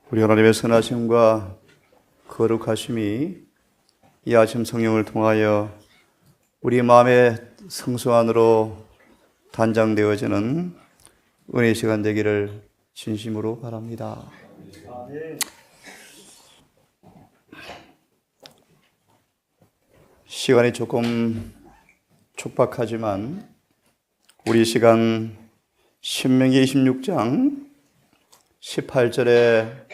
우리 하나님의 선하심과 거룩하심이 이 아침 성령을 통하여 우리 마음의 성소 안으로 단장되어지는 은혜의 시간 되기를 진심으로 바랍니다. 시간이 조금 촉박하지만 우리 시간 신명기 26장 18절에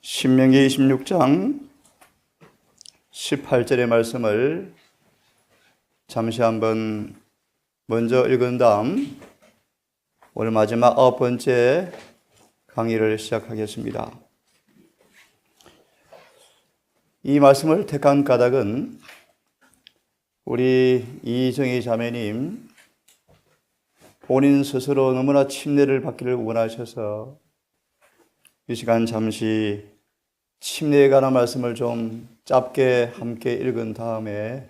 신명기 26장 18절의 말씀을 잠시 한번 먼저 읽은 다음 오늘 마지막 9번째 강의를 시작하겠습니다. 이 말씀을 택한 까닭은 우리 이정희 자매님 본인 스스로 너무나 침례를 받기를 원하셔서 이 시간 잠시 침례에 관한 말씀을 좀 짧게 함께 읽은 다음에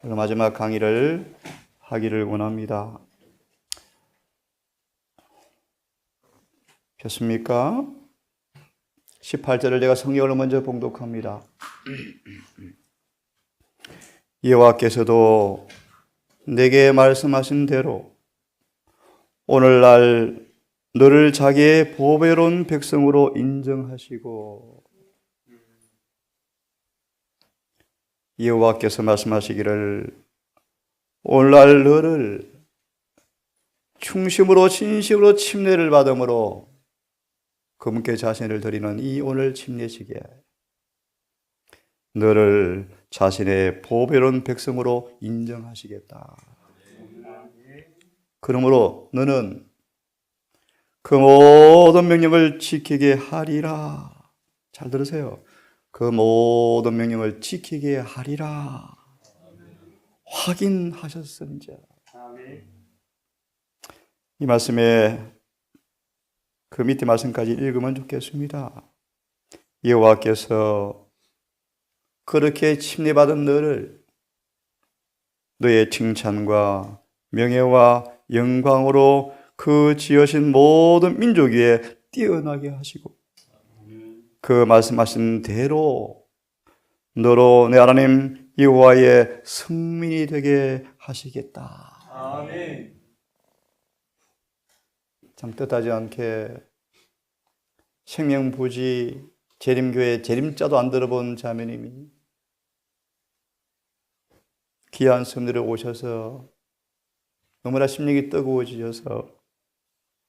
오늘 마지막 강의를 하기를 원합니다. 폈습니까? 18절을 제가 성경을 먼저 봉독합니다. 여호와께서도 내게 말씀하신 대로 오늘날 너를 자기의 보배로운 백성으로 인정하시고 여호와께서 말씀하시기를 오늘날 너를 충심으로 진심으로 침례를 받음으로 그분께 자신을 드리는 이 오늘 침례식에 너를 자신의 보배로운 백성으로 인정하시겠다. 그러므로 너는 그 모든 명령을 지키게 하리라. 잘 들으세요. 그 모든 명령을 지키게 하리라. 확인하셨은지. 이 말씀에 그 밑에 말씀까지 읽으면 좋겠습니다. 여호와께서 그렇게 침례받은 너를 너의 칭찬과 명예와 영광으로 그 지으신 모든 민족 위에 뛰어나게 하시고 그 말씀하신 대로 너로 내 하나님 여호와의 성민이 되게 하시겠다. 아멘. 참 뜻하지 않게 생명부지 재림교회 재림자도 안 들어본 자매님이 귀한 성도를 오셔서 너무나 심령이 뜨거워지셔서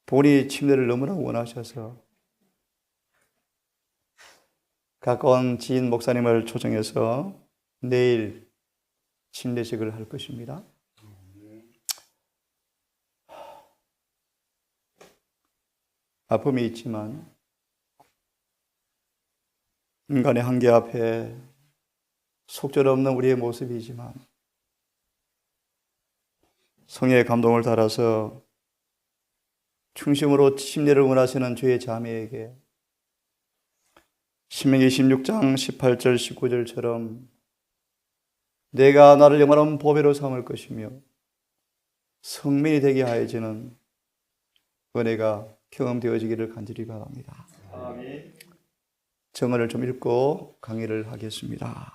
본인이 침례를 너무나 원하셔서 가까운 지인 목사님을 초청해서 내일 침례식을 할 것입니다. 아픔이 있지만 인간의 한계 앞에 속절없는 우리의 모습이지만 성령의 감동을 따라서 충심으로 침례를 원하시는 주의 자매에게 신명기 16장 18절 19절처럼 내가 나를 영원한 보배로 삼을 것이며 성민이 되게 하여지는 은혜가 경험되어지기를 간절히 바랍니다. 아멘. 정언을 좀 읽고 강의를 하겠습니다.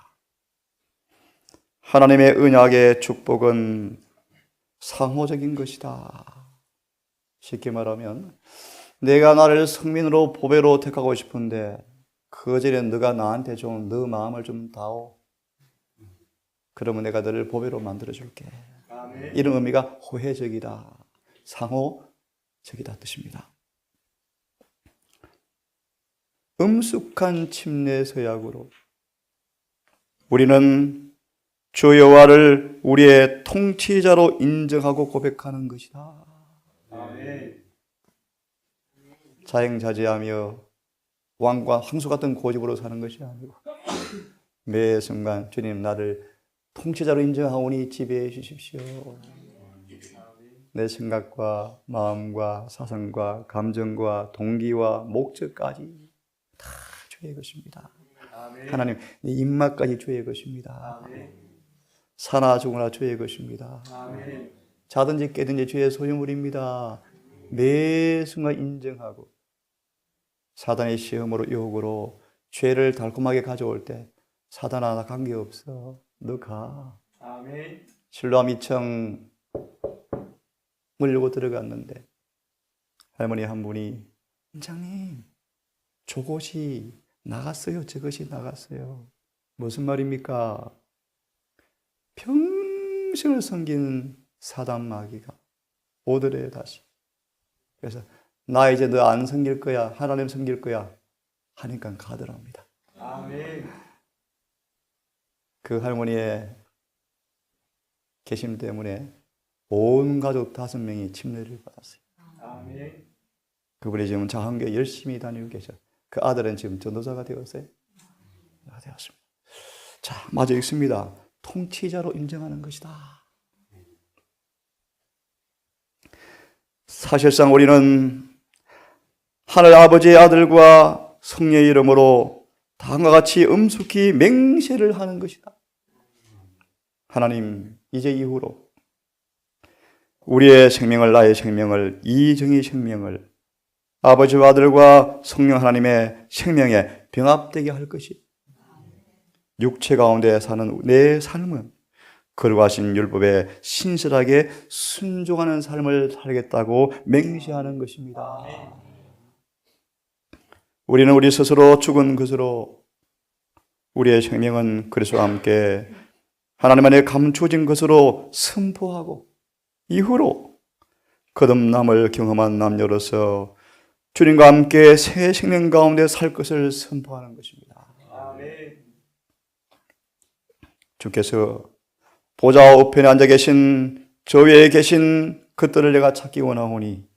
하나님의 언약의 축복은 상호적인 것이다. 쉽게 말하면 내가 나를 성민으로 보배로 택하고 싶은데 그 전에 너가 나한테 좀 너 마음을 좀 다오. 그러면 내가 너를 보배로 만들어줄게. 아멘. 이런 의미가 호혜적이다. 상호적이다 뜻입니다. 엄숙한 침례 서약으로 우리는 주 여호와를 우리의 통치자로 인정하고 고백하는 것이다. 아멘. 자행자제하며 왕과 황소 같은 고집으로 사는 것이 아니고 매 순간 주님 나를 통치자로 인정하오니 지배해 주십시오. 내 생각과 마음과 사상과 감정과 동기와 목적까지 다 주의 것입니다. 아멘. 하나님 내 입맛까지 주의 것입니다. 아멘. 사나 죽으나 주의 것입니다. 아멘. 자든지 깨든지 주의 소유물입니다. 매 순간 인정하고 사단의 시험으로 유혹으로 죄를 달콤하게 가져올 때 사단아 나 관계없어. 너 가. 아멘. 실로암 2층 문 열고 들어갔는데 할머니 한 분이 원장님 저것이 나갔어요. 저것이 나갔어요. 무슨 말입니까? 평생을 섬긴 사단 마귀가 오더래 다시. 그래서 나 이제 너 안 섬길 거야. 하나님 섬길 거야. 하니까 가더랍니다. 아멘. 그 할머니의 계심 때문에 온 가족 5명이 침례를 받았어요. 아멘. 그분이 지금 장학교에 열심히 다니고 계셔. 그 아들은 지금 전도사가 되었어요. 되었습니다. 자, 마저 읽습니다. 통치자로 인정하는 것이다. 사실상 우리는 하늘 아버지의 아들과 성령의 이름으로 다음과 같이 엄숙히 맹세를 하는 것이다. 하나님, 이제 이후로 우리의 생명을, 나의 생명을, 이정의 생명을 아버지와 아들과 성령 하나님의 생명에 병합되게 할 것이 육체 가운데 사는 내 삶은 거룩하신 율법에 신실하게 순종하는 삶을 살겠다고 맹세하는 것입니다. 우리는 우리 스스로 죽은 것으로 우리의 생명은 그리스도와 함께 하나님 안에 감추어진 것으로 선포하고 이후로 거듭남을 경험한 남녀로서 주님과 함께 새 생명 가운데 살 것을 선포하는 것입니다. 아멘. 주께서 보좌 우편에 앉아 계신 저 위에 계신 그들을 내가 찾기 원하오니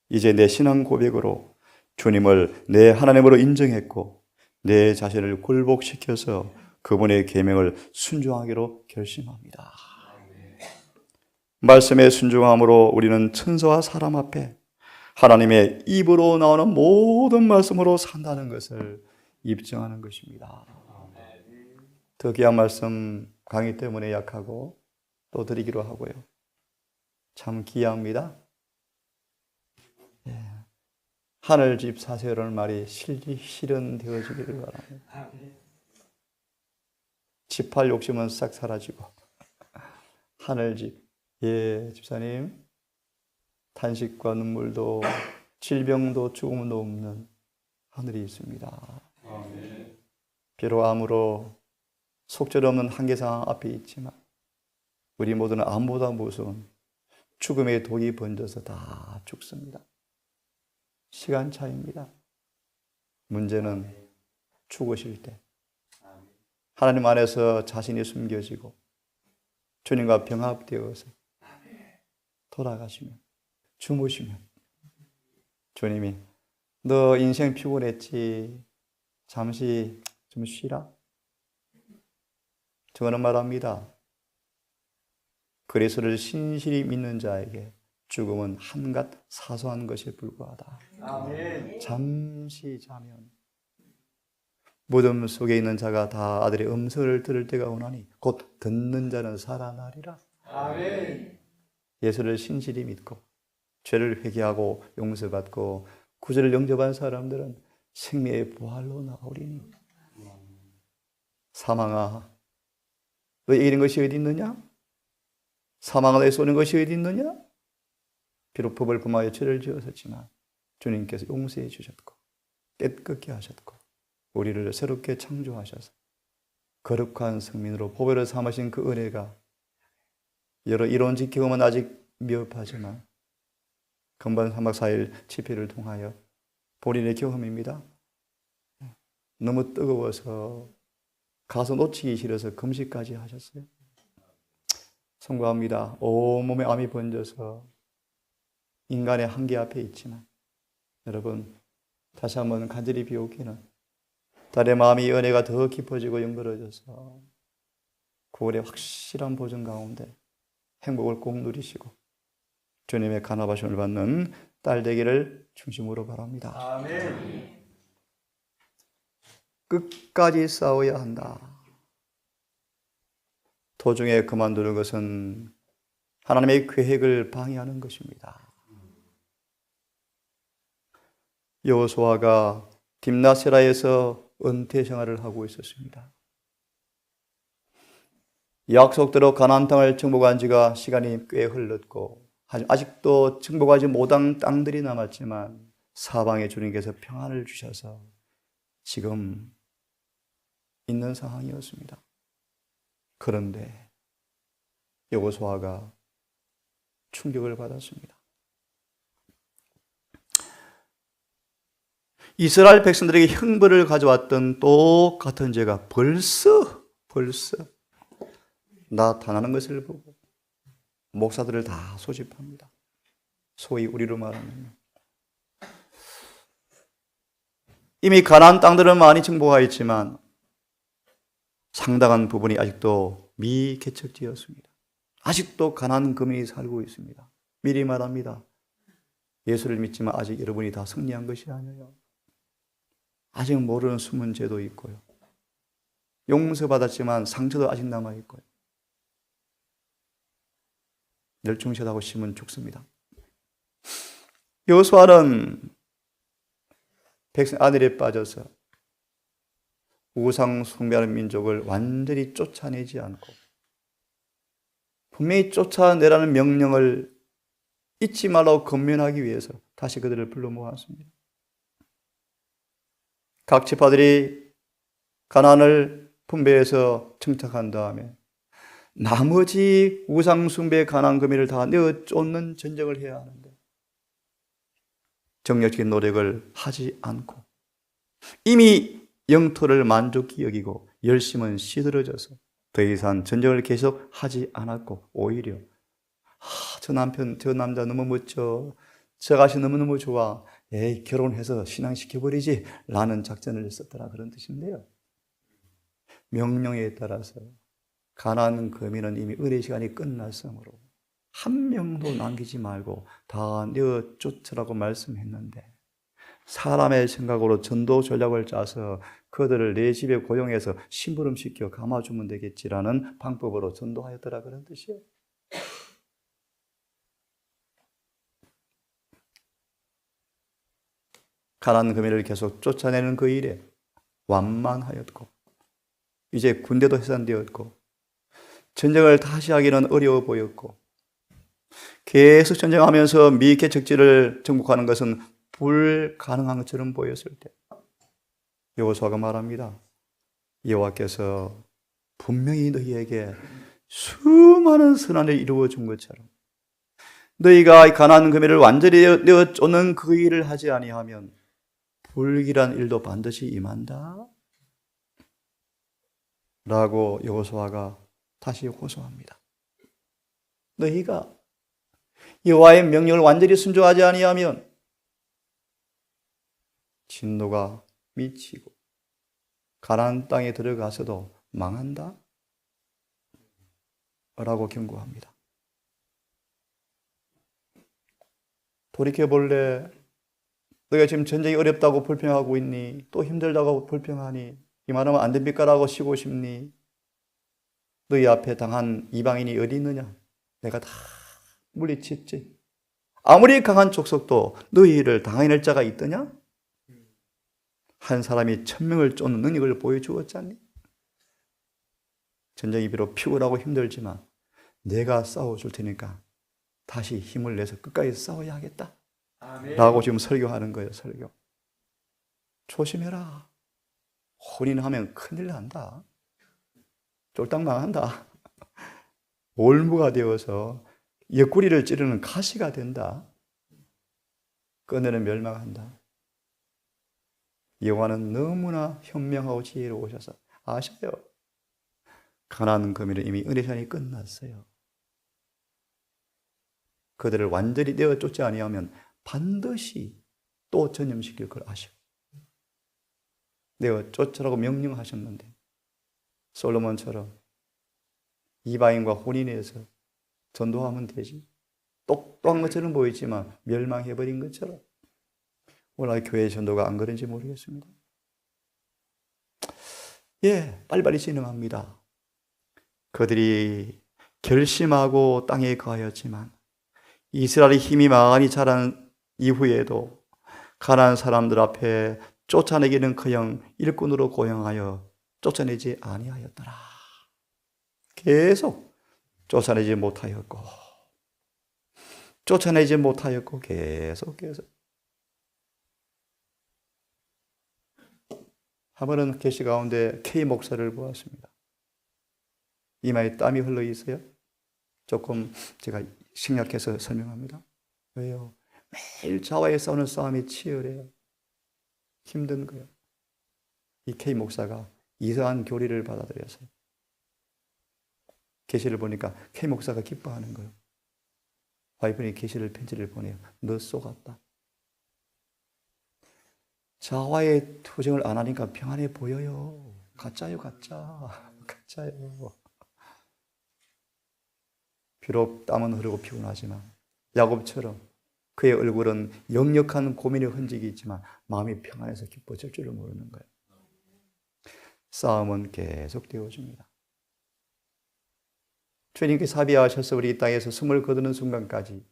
이제 내 신앙 고백으로 주님을 내 하나님으로 인정했고 내 자신을 굴복시켜서 그분의 계명을 순종하기로 결심합니다. 말씀에 순종함으로 우리는 천사와 사람 앞에 하나님의 입으로 나오는 모든 말씀으로 산다는 것을 입증하는 것입니다. 더 귀한 말씀 강의 때문에 약하고 또 드리기로 하고요. 참 귀합니다. 예. 하늘집 사세라는 말이 실현되어지기를 바랍니다. 집할 욕심은 싹 사라지고 하늘집. 예, 집사님. 탄식과 눈물도 질병도 죽음도 없는 하늘이 있습니다. 비록 암으로 속절없는 한계상 앞에 있지만 우리 모두는 암보다 무서운 죽음의 독이 번져서 다 죽습니다. 시간 차이입니다. 문제는 죽으실 때 하나님 안에서 자신이 숨겨지고 주님과 병합되어서 돌아가시면 주무시면 주님이 너 인생 피곤했지? 잠시 좀 쉬라. 저는 말합니다. 그리스도를 신실히 믿는 자에게 죽음은 한갓 사소한 것에 불과하다. 아멘. 잠시 자면 무덤 속에 있는 자가 다 아들의 음성을 들을 때가 오나니 곧 듣는 자는 살아나리라. 아멘. 예수를 신실히 믿고 죄를 회개하고 용서받고 구주를 영접한 사람들은 생명의 부활로 나오리니 사망아 너에게 이런 것이 어디 있느냐? 사망아 너에 쏘는 것이 어디 있느냐? 비록 법을 범하여 죄를 지었었지만 주님께서 용서해 주셨고 깨끗게 하셨고 우리를 새롭게 창조하셔서 거룩한 성민으로 보배를 삼으신 그 은혜가 여러 이론적 경험은 아직 미흡하지만 금번 3박 4일 집회를 통하여 본인의 경험입니다. 너무 뜨거워서 가서 놓치기 싫어서 금식까지 하셨어요. 송구합니다. 온몸에 암이 번져서 인간의 한계 앞에 있지만 여러분 다시 한번 간절히 비웃기는 달의 마음이 은혜가 더 깊어지고 연결해져서 9월의 확실한 보증 가운데 행복을 꼭 누리시고 주님의 간합하심을 받는 딸 되기를 중심으로 바랍니다. 아멘. 끝까지 싸워야 한다. 도중에 그만두는 것은 하나님의 계획을 방해하는 것입니다. 여호수아가 딥나세라에서 은퇴 생활을 하고 있었습니다. 약속대로 가나안 땅을 정복한 지가 시간이 꽤 흘렀고 아직도 정복하지 못한 땅들이 남았지만 사방에 주님께서 평안을 주셔서 지금 있는 상황이었습니다. 그런데 여호수아가 충격을 받았습니다. 이스라엘 백성들에게 형벌을 가져왔던 똑같은 죄가 벌써 나타나는 것을 보고 목사들을 다 소집합니다. 소위 우리로 말하면 이미 가나안 땅들은 많이 정복하였지만 상당한 부분이 아직도 미개척지였습니다. 아직도 가나안 거민이 살고 있습니다. 미리 말합니다. 예수를 믿지만 아직 여러분이 다 승리한 것이 아니에요. 아직 모르는 숨은 죄도 있고요. 용서받았지만 상처도 아직 남아있고요. 멸종시하고 심은 죽습니다. 여호수아는 백성 아들에 빠져서 우상 숭배하는 민족을 완전히 쫓아내지 않고 분명히 쫓아내라는 명령을 잊지 말라고 권면하기 위해서 다시 그들을 불러 모았습니다. 각 지파들이 가나안을 분배해서 정착한 다음에 나머지 우상 숭배 가나안 거민을 다 내어 쫓는 전쟁을 해야 하는데 정력적인 노력을 하지 않고 이미 영토를 만족히 여기고 열심은 시들어져서 더 이상 전쟁을 계속 하지 않았고 오히려 저 남편, 저 남자 너무 멋져, 저 아가씨 너무너무 좋아, 에이 결혼해서 신앙시켜버리지 라는 작전을 썼더라 그런 뜻인데요. 명령에 따라서 가나안 거민은 이미 의례 시간이 끝났으므로 한 명도 남기지 말고 다 내어 쫓으라고 말씀했는데 사람의 생각으로 전도 전략을 짜서 그들을 내 집에 고용해서 심부름시켜 감아주면 되겠지라는 방법으로 전도하였더라 그런 뜻이에요. 가나안 거민을 계속 쫓아내는 그 일에 완만하였고 이제 군대도 해산되었고 전쟁을 다시 하기는 어려워 보였고 계속 전쟁하면서 미개척지를 정복하는 것은 불가능한 것처럼 보였을 때 여호수아가 말합니다. 여호와께서 분명히 너희에게 수많은 선한을 이루어 준 것처럼 너희가 가나안 거민을 완전히 내어 쫓는 그 일을 하지 아니하면 불길한 일도 반드시 임한다 라고 여호수아가 다시 호소합니다. 너희가 여호와의 명령을 완전히 순종하지 아니하면 진노가 미치고 가나안 땅에 들어가서도 망한다 라고 경고합니다. 돌이켜볼래? 너희가 지금 전쟁이 어렵다고 불평하고 있니? 또 힘들다고 불평하니? 이 말하면 안 됩니까? 라고 쉬고 싶니? 너희 앞에 당한 이방인이 어디 있느냐? 내가 다 물리쳤지. 아무리 강한 족속도 너희를 당해낼 자가 있더냐? 한 사람이 1000명을 쫓는 능력을 보여주었지 않니? 전쟁이 비록 피곤하고 힘들지만 내가 싸워줄 테니까 다시 힘을 내서 끝까지 싸워야 하겠다. 아멘. 라고 지금 설교하는 거예요. 설교. 조심해라. 혼인하면 큰일 난다. 쫄딱 망한다. 올무가 되어서 옆구리를 찌르는 가시가 된다. 끄내는 멸망한다. 여호와는 너무나 현명하고 지혜로우셔서 아셔요. 가나안 거민은 이미 은혜 시간이 끝났어요. 그들을 완전히 내어 쫓지 아니하면 반드시 또 전염시킬 걸 아셔. 내어 쫓으라고 명령하셨는데 솔로몬처럼 이방인과 혼인해서 전도하면 되지. 똑똑한 것처럼 보이지만 멸망해버린 것처럼. 오늘 교회 전도가 안 그런지 모르겠습니다. 예, 빨리빨리 진행합니다. 그들이 결심하고 땅에 거하였지만 이스라엘의 힘이 많이 자란 이후에도 가난한 사람들 앞에 쫓아내기는커녕 일꾼으로 고용하여 쫓아내지 아니하였더라. 계속 쫓아내지 못하였고 계속 한 번은 계시 가운데 K 목사를 보았습니다. 이마에 땀이 흘러 있어요. 조금 제가 생략해서 설명합니다. 왜요? 매일 자와의 싸우는 싸움이 치열해요. 힘든 거예요. 이 K 목사가 이상한 교리를 받아들여서요. 계시를 보니까 K 목사가 기뻐하는 거예요. 와이프니 계시를 편지를 보내요. 너 쏘갔다. 자와의 투쟁을 안 하니까 평안해 보여요. 가짜요, 가짜요. 비록 땀은 흐르고 피곤하지만 야곱처럼 그의 얼굴은 역력한 고민의 흔적이 있지만 마음이 평안해서 기뻐질 줄을 모르는 거예요. 싸움은 계속되어집니다. 주님께서 합의하셔서 우리 이 땅에서 숨을 거두는 순간까지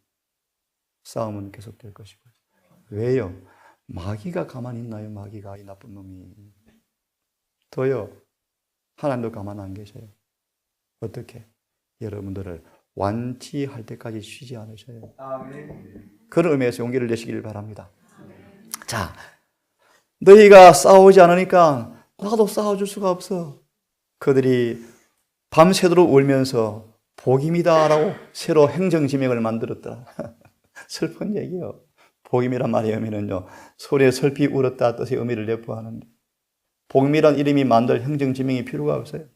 싸움은 계속될 것이고요. 왜요? 마귀가 가만히 있나요? 마귀가, 이 나쁜 놈이. 더요, 하나님도 가만 안 계셔요. 어떻게? 여러분들을 완치할 때까지 쉬지 않으셔요. 아멘. 그런 의미에서 용기를 내시기를 바랍니다. 자, 너희가 싸우지 않으니까 나도 싸워줄 수가 없어. 그들이 밤새도록 울면서 복임이다라고 새로 행정지명을 만들었더라. 슬픈 얘기요. 복임이란 말의 의미는요, 소리에 설피 울었다 뜻의 의미를 내포하는데 복임이란 이름이 만들 행정지명이 필요가 없어요.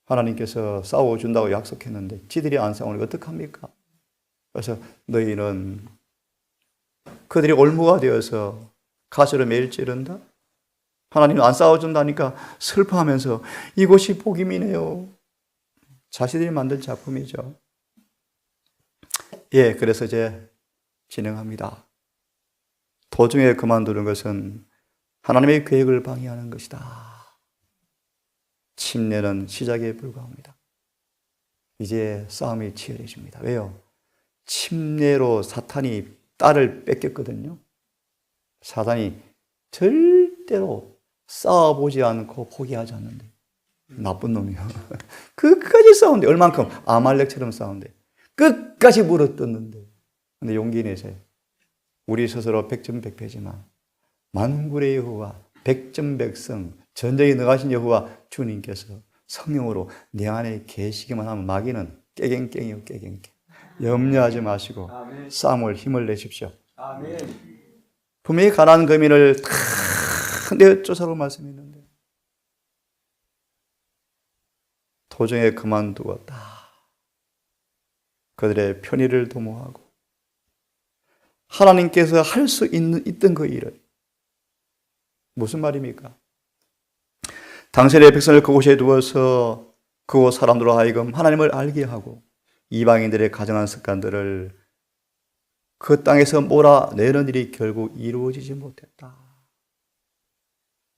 하나님께서 싸워준다고 약속했는데 지들이 안 싸우니까 어떡합니까? 그래서 너희는 그들이 올무가 되어서 가시로 매일 찌른다? 하나님은 안 싸워준다니까 슬퍼하면서 이곳이 복임이네요. 자신들이 만든 작품이죠. 예, 그래서 이제 진행합니다. 도중에 그만두는 것은 하나님의 계획을 방해하는 것이다. 침례는 시작에 불과합니다. 이제 싸움이 치열해집니다. 왜요? 침례로 사탄이 딸을 뺏겼거든요. 사탄이 절대로 싸워보지 않고 포기하지 않는데 나쁜 놈이요. 끝까지 싸운대. 얼만큼? 아말렉처럼 싸운대. 끝까지 물어뜯는데. 근데 용기 내세요. 우리 스스로 백전백패지만 만군의 여호와 백전백승 전쟁에 나가신 여호와 주님께서 성령으로 내 안에 계시기만 하면 마귀는 깨갱깽이요, 깨갱깽. 염려하지 마시고 아멘. 싸움을 힘을 내십시오. 아멘. 분명히 가난한 거민을 다 내쫓아라고 말씀했는데 도중에 그만두었다. 그들의 편의를 도모하고 하나님께서 할 수 있던 그 일을, 무슨 말입니까? 당신의 백성을 그곳에 두어서 그곳 사람들로 하여금 하나님을 알게 하고 이방인들의 가정한 습관들을 그 땅에서 몰아내는 일이 결국 이루어지지 못했다.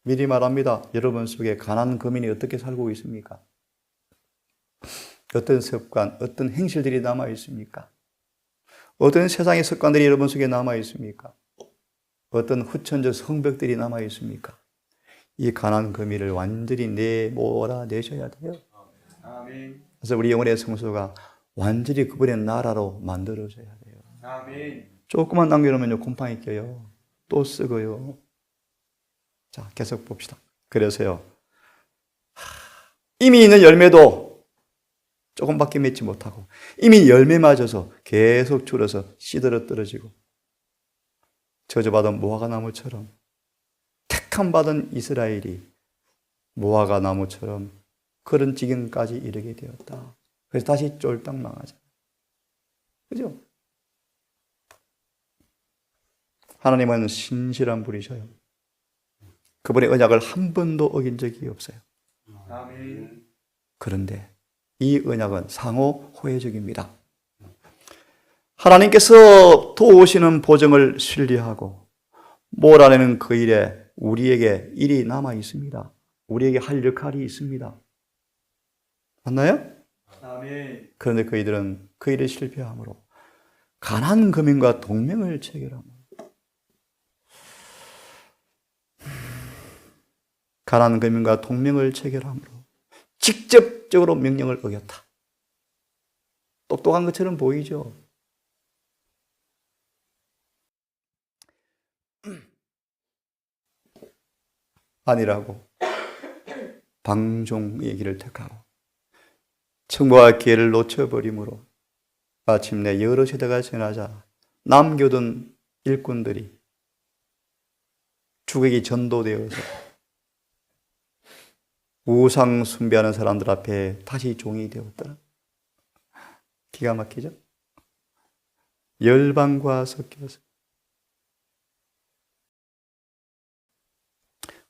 미리 말합니다. 여러분 속에 가난한 거민이 어떻게 살고 있습니까? 어떤 습관, 어떤 행실들이 남아 있습니까? 어떤 세상의 습관들이 여러분 속에 남아 있습니까? 어떤 후천적 성벽들이 남아 있습니까? 이 가난한 거민을 완전히 몰아내셔야 돼요. 아멘. 그래서 우리 영혼의 성소가 완전히 그분의 나라로 만들어져야 돼요. 아멘. 조금만 남겨놓으면 곰팡이 껴요. 또 썩어요. 자, 계속 봅시다. 그래서요, 이미 있는 열매도 조금밖에 맺지 못하고 이미 열매 맞아서 계속 줄어서 씨들어 떨어지고 저주받은 무화과 나무처럼 택함 받은 이스라엘이 무화과 나무처럼 그런 지경까지 이르게 되었다. 그래서 다시 쫄딱 망하잖아요. 그죠? 하나님은 신실한 분이셔요. 그분의 언약을 한 번도 어긴 적이 없어요. 아멘. 그런데 이 언약은 상호 호혜적입니다. 하나님께서 도우시는 보정을 신뢰하고 몰아내는 그 일에 우리에게 일이 남아 있습니다. 우리에게 할 역할이 있습니다. 맞나요? 아멘. 그런데 그이들은 그 일에 실패함으로 가난한 거민과 동맹을 체결합니다. 가나안 거민과 동맹을 체결함으로 직접적으로 명령을 어겼다. 똑똑한 것처럼 보이죠? 아니라고 방종의 길을 택하고 청구할 기회를 놓쳐버림으로 마침내 여러 세대가 지나자 남겨둔 일꾼들이 주객이 전도되어서 우상 숭배하는 사람들 앞에 다시 종이 되었더라. 기가 막히죠? 열방과 섞여서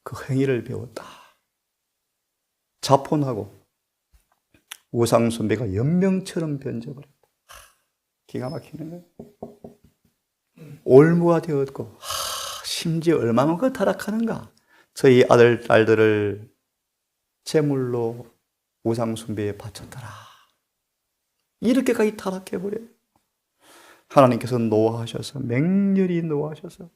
그 행위를 배웠다. 자폰하고 우상 숭배가 연명처럼 변져버렸다. 기가 막히는 거예요. 올무가 되었고 심지어 얼마만큼 타락하는가. 저희 아들, 딸들을 제물로 우상 숭배에 바쳤더라. 이렇게까지 타락해버려요. 하나님께서 노하셔서 맹렬히 노하셔서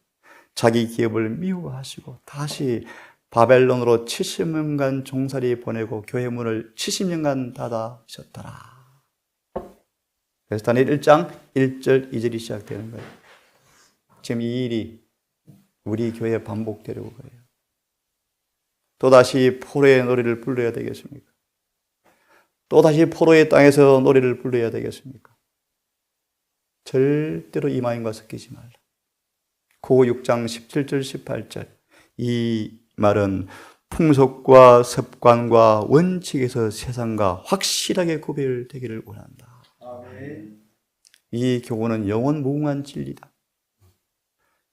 자기 기업을 미워하시고 다시 바벨론으로 70년간 종살이 보내고 교회 문을 70년간 닫아셨더라. 그래서 다니엘 1장 1절 2절이 시작되는 거예요. 지금 이 일이 우리 교회에 반복되려고 해요. 또다시 포로의 노래를 불러야 되겠습니까? 또다시 포로의 땅에서 노래를 불러야 되겠습니까? 절대로 이방인과 섞이지 말라. 고 6장 17절 18절 이 말은 풍속과 습관과 원칙에서 세상과 확실하게 구별되기를 원한다. 아멘. 이 교훈은 영원 무궁한 진리다.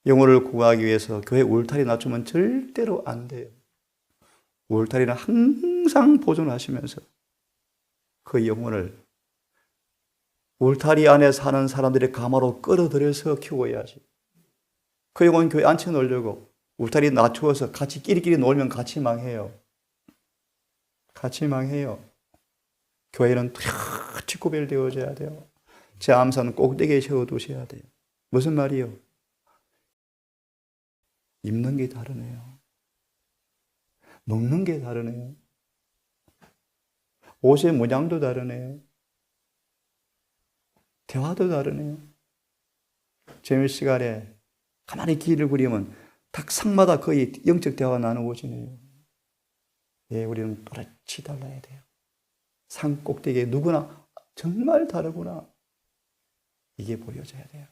영혼을 구하기 위해서 교회 울타리 낮추면 절대로 안 돼요. 울타리는 항상 보존하시면서 그 영혼을 울타리 안에 사는 사람들의 가마로 끌어들여서 키워야지. 그 영혼 교회 앉혀 놓으려고 울타리 낮추어서 같이 끼리끼리 놀면 같이 망해요. 같이 망해요. 교회는 뚜렷이 구별되어져야 돼요. 제 암산 꼭대기에 세워두셔야 돼요. 무슨 말이요? 입는 게 다르네요. 먹는 게 다르네요. 옷의 모양도 다르네요. 대화도 다르네요. 점심 시간에 가만히 길을 그리면 탁상마다 거의 영적 대화가 나누어지네요. 예, 우리는 또렷이 달라야 돼요. 산 꼭대기에 누구나 정말 다르구나. 이게 보여져야 돼요.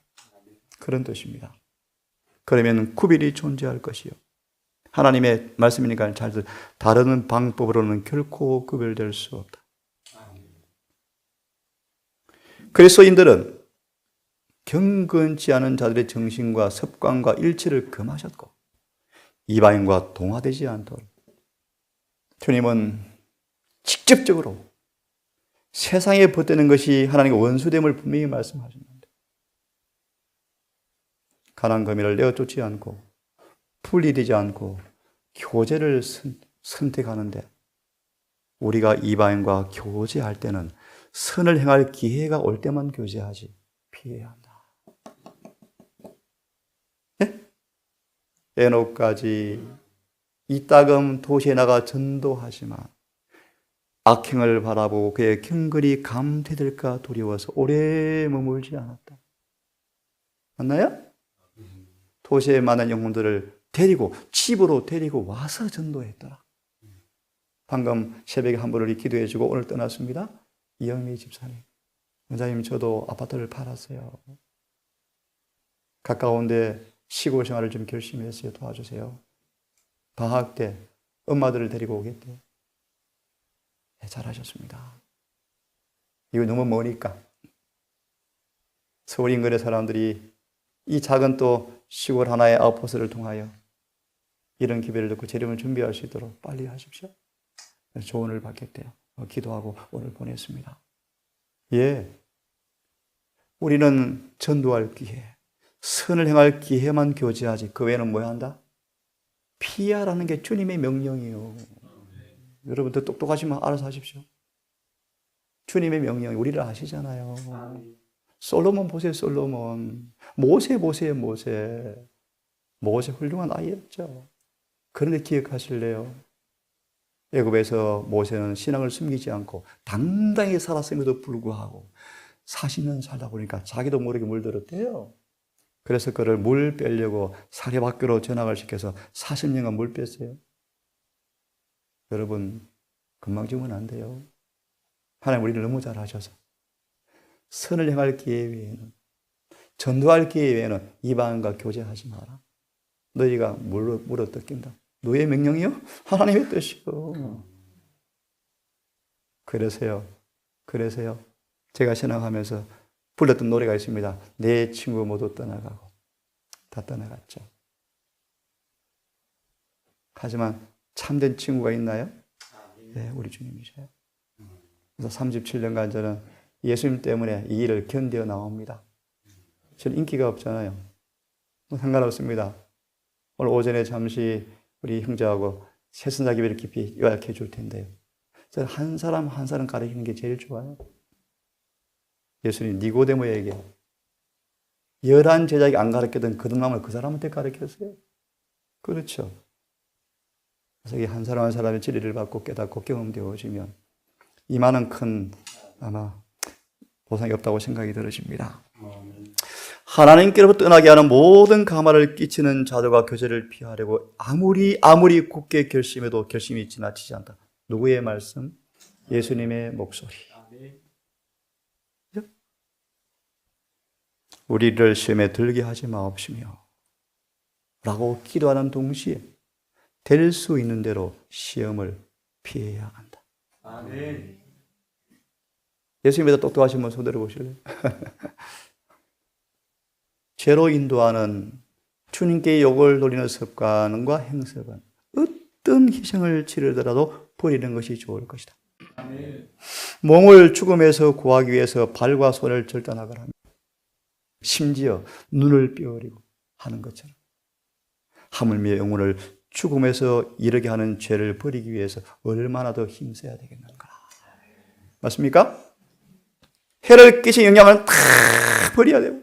그런 뜻입니다. 그러면 구별이 존재할 것이요. 하나님의 말씀이니까 잘 다른 방법으로는 결코 구별될 수 없다. 그리스도인들은 경건치 않은 자들의 정신과 습관과 일치를 금하셨고 이방인과 동화되지 않도록 주님은 직접적으로 세상에 벗대는 것이 하나님의 원수됨을 분명히 말씀하셨는데 가난 거민을 내어쫓지 않고 분리되지 않고 교제를 선택하는데 우리가 이방인과 교제할 때는 선을 행할 기회가 올 때만 교제하지 피해야 한다. 네? 에녹까지 이따금 도시에 나가 전도하지만 악행을 바라보고 그의 경건이 감퇴될까 두려워서 오래 머물지 않았다. 맞나요? 도시에 많은 영혼들을 데리고 집으로 데리고 와서 전도했더라. 방금 새벽에 한 분을 기도해주고 오늘 떠났습니다. 이영미 집사님. 원장님 저도 아파트를 팔았어요. 가까운데 시골 생활을 좀 결심했어요. 도와주세요. 방학 때 엄마들을 데리고 오겠대요. 네, 잘하셨습니다. 이거 너무 머니까 서울 인근의 사람들이 이 작은 또 시골 하나의 아웃포스를 통하여 이런 기회를 듣고 재림을 준비할 수 있도록 빨리 하십시오. 조언을 받겠대요. 기도하고 오늘 보냈습니다. 예, 우리는 전도할 기회, 선을 행할 기회만 교제하지 그 외에는 뭐 한다? 피하라는 게 주님의 명령이에요. 여러분들 똑똑하시면 알아서 하십시오. 주님의 명령이 우리를 아시잖아요. 솔로몬 보세요. 솔로몬. 모세 보세요. 모세 훌륭한 아이였죠. 그런데 기억하실래요? 애굽에서 모세는 신앙을 숨기지 않고 당당히 살았음에도 불구하고 40년 살다 보니까 자기도 모르게 물들었대요. 그래서 그를 물 빼려고 사례 밖으로 전학을 시켜서 40년간 물 뺐어요. 여러분, 금방 죽으면 안 돼요. 하나님 우리를 너무 잘 아셔서 선을 행할 기회 외에는, 전도할 기회 외에는 이방인과 교제하지 마라. 너희가 물어 뜯긴다. 너의 명령이요? 하나님의 뜻이요. 그래서요. 제가 신앙하면서 불렀던 노래가 있습니다. 내 친구 모두 떠나가고. 다 떠나갔죠. 하지만 참된 친구가 있나요? 네, 우리 주님이셔요. 그래서 37년간 저는 예수님 때문에 이 일을 견뎌 나옵니다. 저는 인기가 없잖아요. 뭐 상관없습니다. 오늘 오전에 잠시 우리 형제하고 새선자 기회를 깊이 요약해 줄 텐데요. 저는 한 사람 한 사람 가르치는 게 제일 좋아요. 예수님 니고데모에게 11 제자에게 안 가르쳤던 거듭남을 그 사람한테 가르쳤어요. 그렇죠. 그래서 이 한 사람 한 사람의 진리를 받고 깨닫고 경험되어지면 이만한 큰 아마 보상이 없다고 생각이 들어집니다. 하나님께로부터 떠나게 하는 모든 가마를 끼치는 자들과 교제를 피하려고 아무리 굳게 결심해도 결심이 지나치지 않다. 누구의 말씀? 예수님의 목소리. 우리를 시험에 들게 하지 마옵시며 라고 기도하는 동시에 될 수 있는 대로 시험을 피해야 한다. 아멘. 예수님보다 똑똑하신 분 손 들어보실래요? 죄로 인도하는 주님께 욕을 돌리는 습관과 행습은 어떤 희생을 치르더라도 버리는 것이 좋을 것이다. 아멘. 몸을 죽음에서 구하기 위해서 발과 손을 절단하거나 심지어 눈을 뼈어리고 하는 것처럼 하물며 영혼을 죽음에서 이르게 하는 죄를 버리기 위해서 얼마나 더 힘써야 되겠는가. 맞습니까? 해를 끼친 영향을 다 버려야 돼요.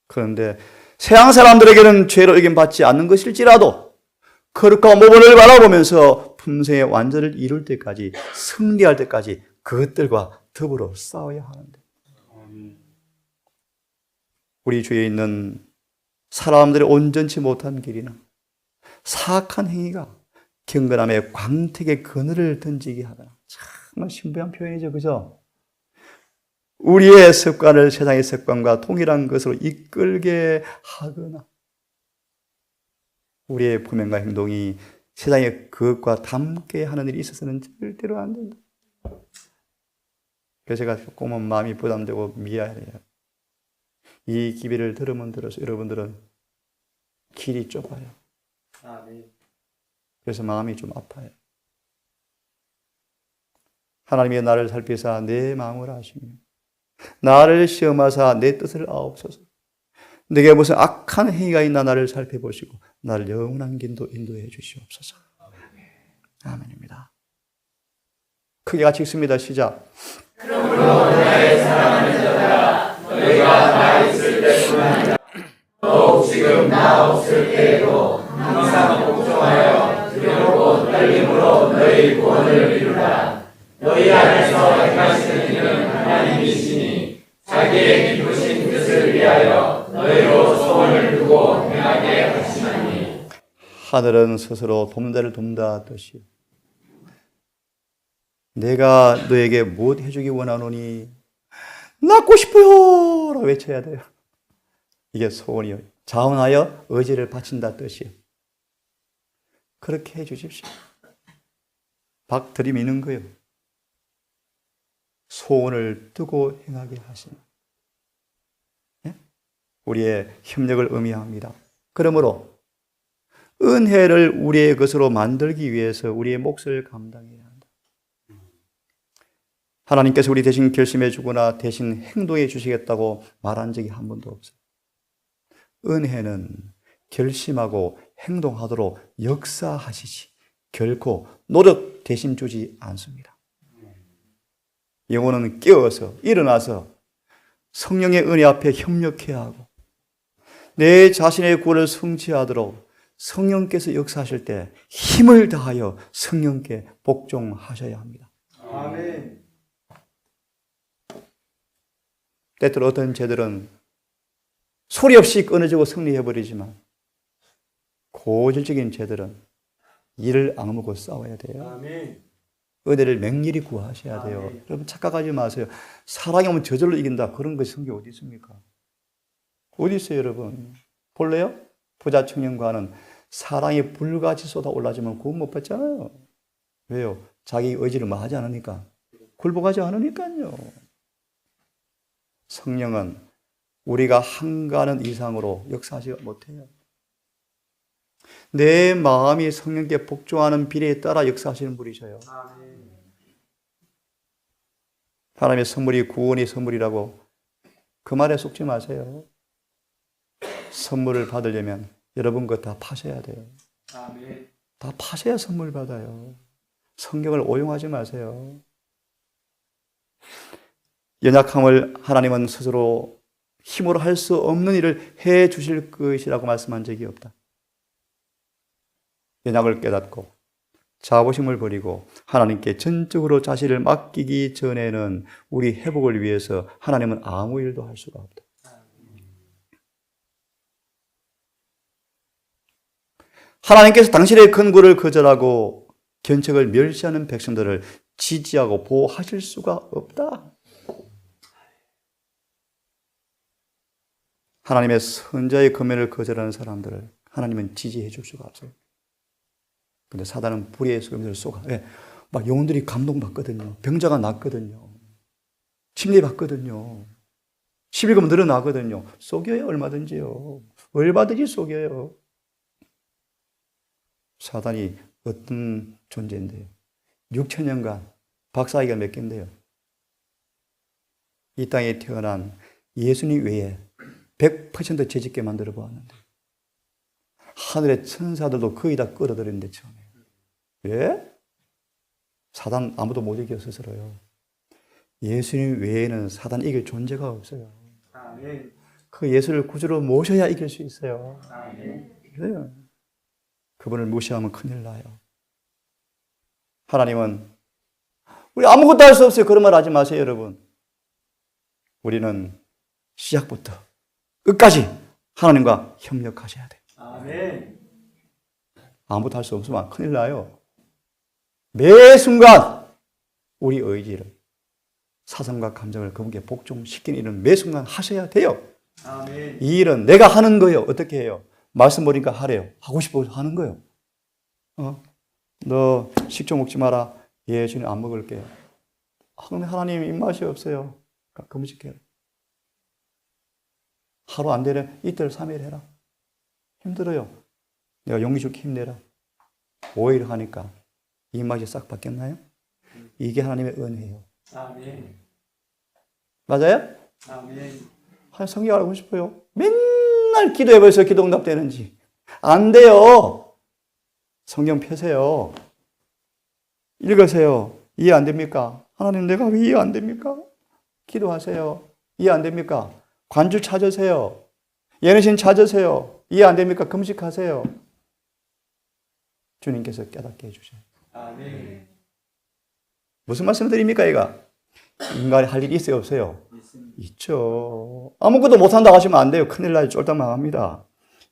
그런데 세상 사람들에게는 죄로 여김받지 않는 것일지라도 거룩한 모범을 바라보면서 품성의 완전을 이룰 때까지, 승리할 때까지 그것들과 더불어 싸워야 하는데 우리 주위에 있는 사람들의 온전치 못한 길이나 사악한 행위가 경건함의 광택의 그늘을 던지게 하거나, 정말 신비한 표현이죠. 그죠? 우리의 습관을 세상의 습관과 동일한 것으로 이끌게 하거나 우리의 품행과 행동이 세상의 그것과 닮게 하는 일이 있어서는 절대로 안 된다. 그래서 제가 조금은 마음이 부담되고 미안해요. 이 기회를 들으면 들어서 여러분들은 길이 좁아요. 아멘. 그래서 마음이 좀 아파요. 하나님이 나를 살피사 내 마음을 아시며 나를 시험하사 내 뜻을 아옵소서. 내게 무슨 악한 행위가 있나 나를 살펴보시고 나를 영원한 길로 인도해 주시옵소서. 아멘입니다. 크게 같이 읽습니다. 시작. 그러므로 나의 사랑하는 자들아 너희가 나 있을 때뿐만 아니라 더욱 지금 나 없을 때에도 항상 복종하여 두렵고 떨림으로 너희 구원을 이루라. 너희 안에서 행하시는 이는 하나님이시니 자기의 기쁘신 뜻을 위하여 너희로 소원을 두고 행하게 하시나니 하늘은 스스로 돕다를 돕다 뜻이요. 내가 너에게 무엇 해주기 원하노니 낳고 싶어요 라고 외쳐야 돼요. 이게 소원이요. 자원하여 의지를 바친다 뜻이요. 그렇게 해주십시오. 박 들이미는 거예요. 소원을 두고 행하게 하시는 우리의 협력을 의미합니다. 그러므로 은혜를 우리의 것으로 만들기 위해서 우리의 몫을 감당해야 한다. 하나님께서 우리 대신 결심해 주거나 대신 행동해 주시겠다고 말한 적이 한 번도 없어요. 은혜는 결심하고 행동하도록 역사하시지 결코 노력 대신 주지 않습니다. 영혼은 깨어서 일어나서 성령의 은혜 앞에 협력해야 하고 내 자신의 구원을 성취하도록 성령께서 역사하실 때 힘을 다하여 성령께 복종하셔야 합니다. 아멘. 때때로 어떤 죄들은 소리 없이 끊어지고 승리해버리지만 고질적인 죄들은 이를 악물고 싸워야 돼요. 아멘. 은혜를 맹렬히 구하셔야 돼요. 아멘. 여러분 착각하지 마세요. 사랑이 오면 저절로 이긴다. 그런 것이 성경에 어디 있습니까? 어디 있어요, 여러분? 볼래요? 부자 청년과는 사랑이 불같이 쏟아올라지만 구원 못 받잖아요. 왜요? 자기 의지를 뭐 하지 않으니까. 굴복하지 않으니까요. 성령은 우리가 한가하는 이상으로 역사하지 못해요. 내 마음이 성령께 복종하는 비례에 따라 역사하시는 분이셔요. 아멘. 하나님의 선물이 구원의 선물이라고 그 말에 속지 마세요. 선물을 받으려면 여러분 것 다 파셔야 돼요. 아멘. 다 파셔야 선물 받아요. 성경을 오용하지 마세요. 연약함을 하나님은 스스로 힘으로 할 수 없는 일을 해 주실 것이라고 말씀한 적이 없다. 연약을 깨닫고 자부심을 버리고 하나님께 전적으로 자신을 맡기기 전에는 우리 회복을 위해서 하나님은 아무 일도 할 수가 없다. 하나님께서 당신의 근고를 거절하고 견책을 멸시하는 백성들을 지지하고 보호하실 수가 없다. 하나님의 선자의 검열을 거절하는 사람들을 하나님은 지지해 줄 수가 없어요. 근데 사단은 불의의 소금을 쏘가. 예, 막 영혼들이 감동받거든요. 병자가 낫거든요. 침례받거든요. 11금 늘어나거든요. 속여요, 얼마든지요. 얼마든지 속여요. 사단이 어떤 존재인데요. 6,000년간 박사이가 몇 개인데요. 이 땅에 태어난 예수님 외에 100% 죄짓게 만들어 보았는데 하늘의 천사들도 거의 다 끌어들였는데 처음에. 예? 사단 아무도 못 이겨 스스로요. 예수님 외에는 사단 이길 존재가 없어요. 아멘. 그 예수를 구주로 모셔야 이길 수 있어요. 아멘. 그래요. 그분을 무시하면 큰일 나요. 하나님은 우리 아무것도 할 수 없어요. 그런 말 하지 마세요, 여러분. 우리는 시작부터 끝까지 하나님과 협력하셔야 돼요. 아멘. 아무것도 할 수 없으면 큰일 나요. 매 순간 우리 의지를, 사상과 감정을 그분께 복종시키는 일은 매 순간 하셔야 돼요. 아멘. 이 일은 내가 하는 거예요. 어떻게 해요? 말씀 보니까 하래요. 하고 싶어서 하는 거예요. 너 식초 먹지 마라. 예, 주님 안 먹을게요. 근데 하나님 입맛이 없어요. 금식해요. 하루 안 되려 이틀 3일 해라. 힘들어요. 내가 용기 줄게 힘내라. 5일 하니까 입맛이 싹 바뀌었나요? 이게 하나님의 은혜예요. 아멘. 맞아요? 아멘. 성경 알고 싶어요. 맨날 기도해보세요. 기도 응답되는지. 안 돼요. 성경 펴세요. 읽으세요. 이해 안 됩니까? 하나님 내가 왜 이해 안 됩니까? 기도하세요. 이해 안 됩니까? 관주 찾으세요. 예능신 찾으세요. 이해 안 됩니까? 금식하세요. 주님께서 깨닫게 해주세요. 아멘. 무슨 말씀 드립니까, 얘가? 인간이 할 일이 있어요, 없어요? 있습니다. 있죠. 아무것도 못한다고 하시면 안 돼요. 큰일 나요. 쫄딱 망합니다.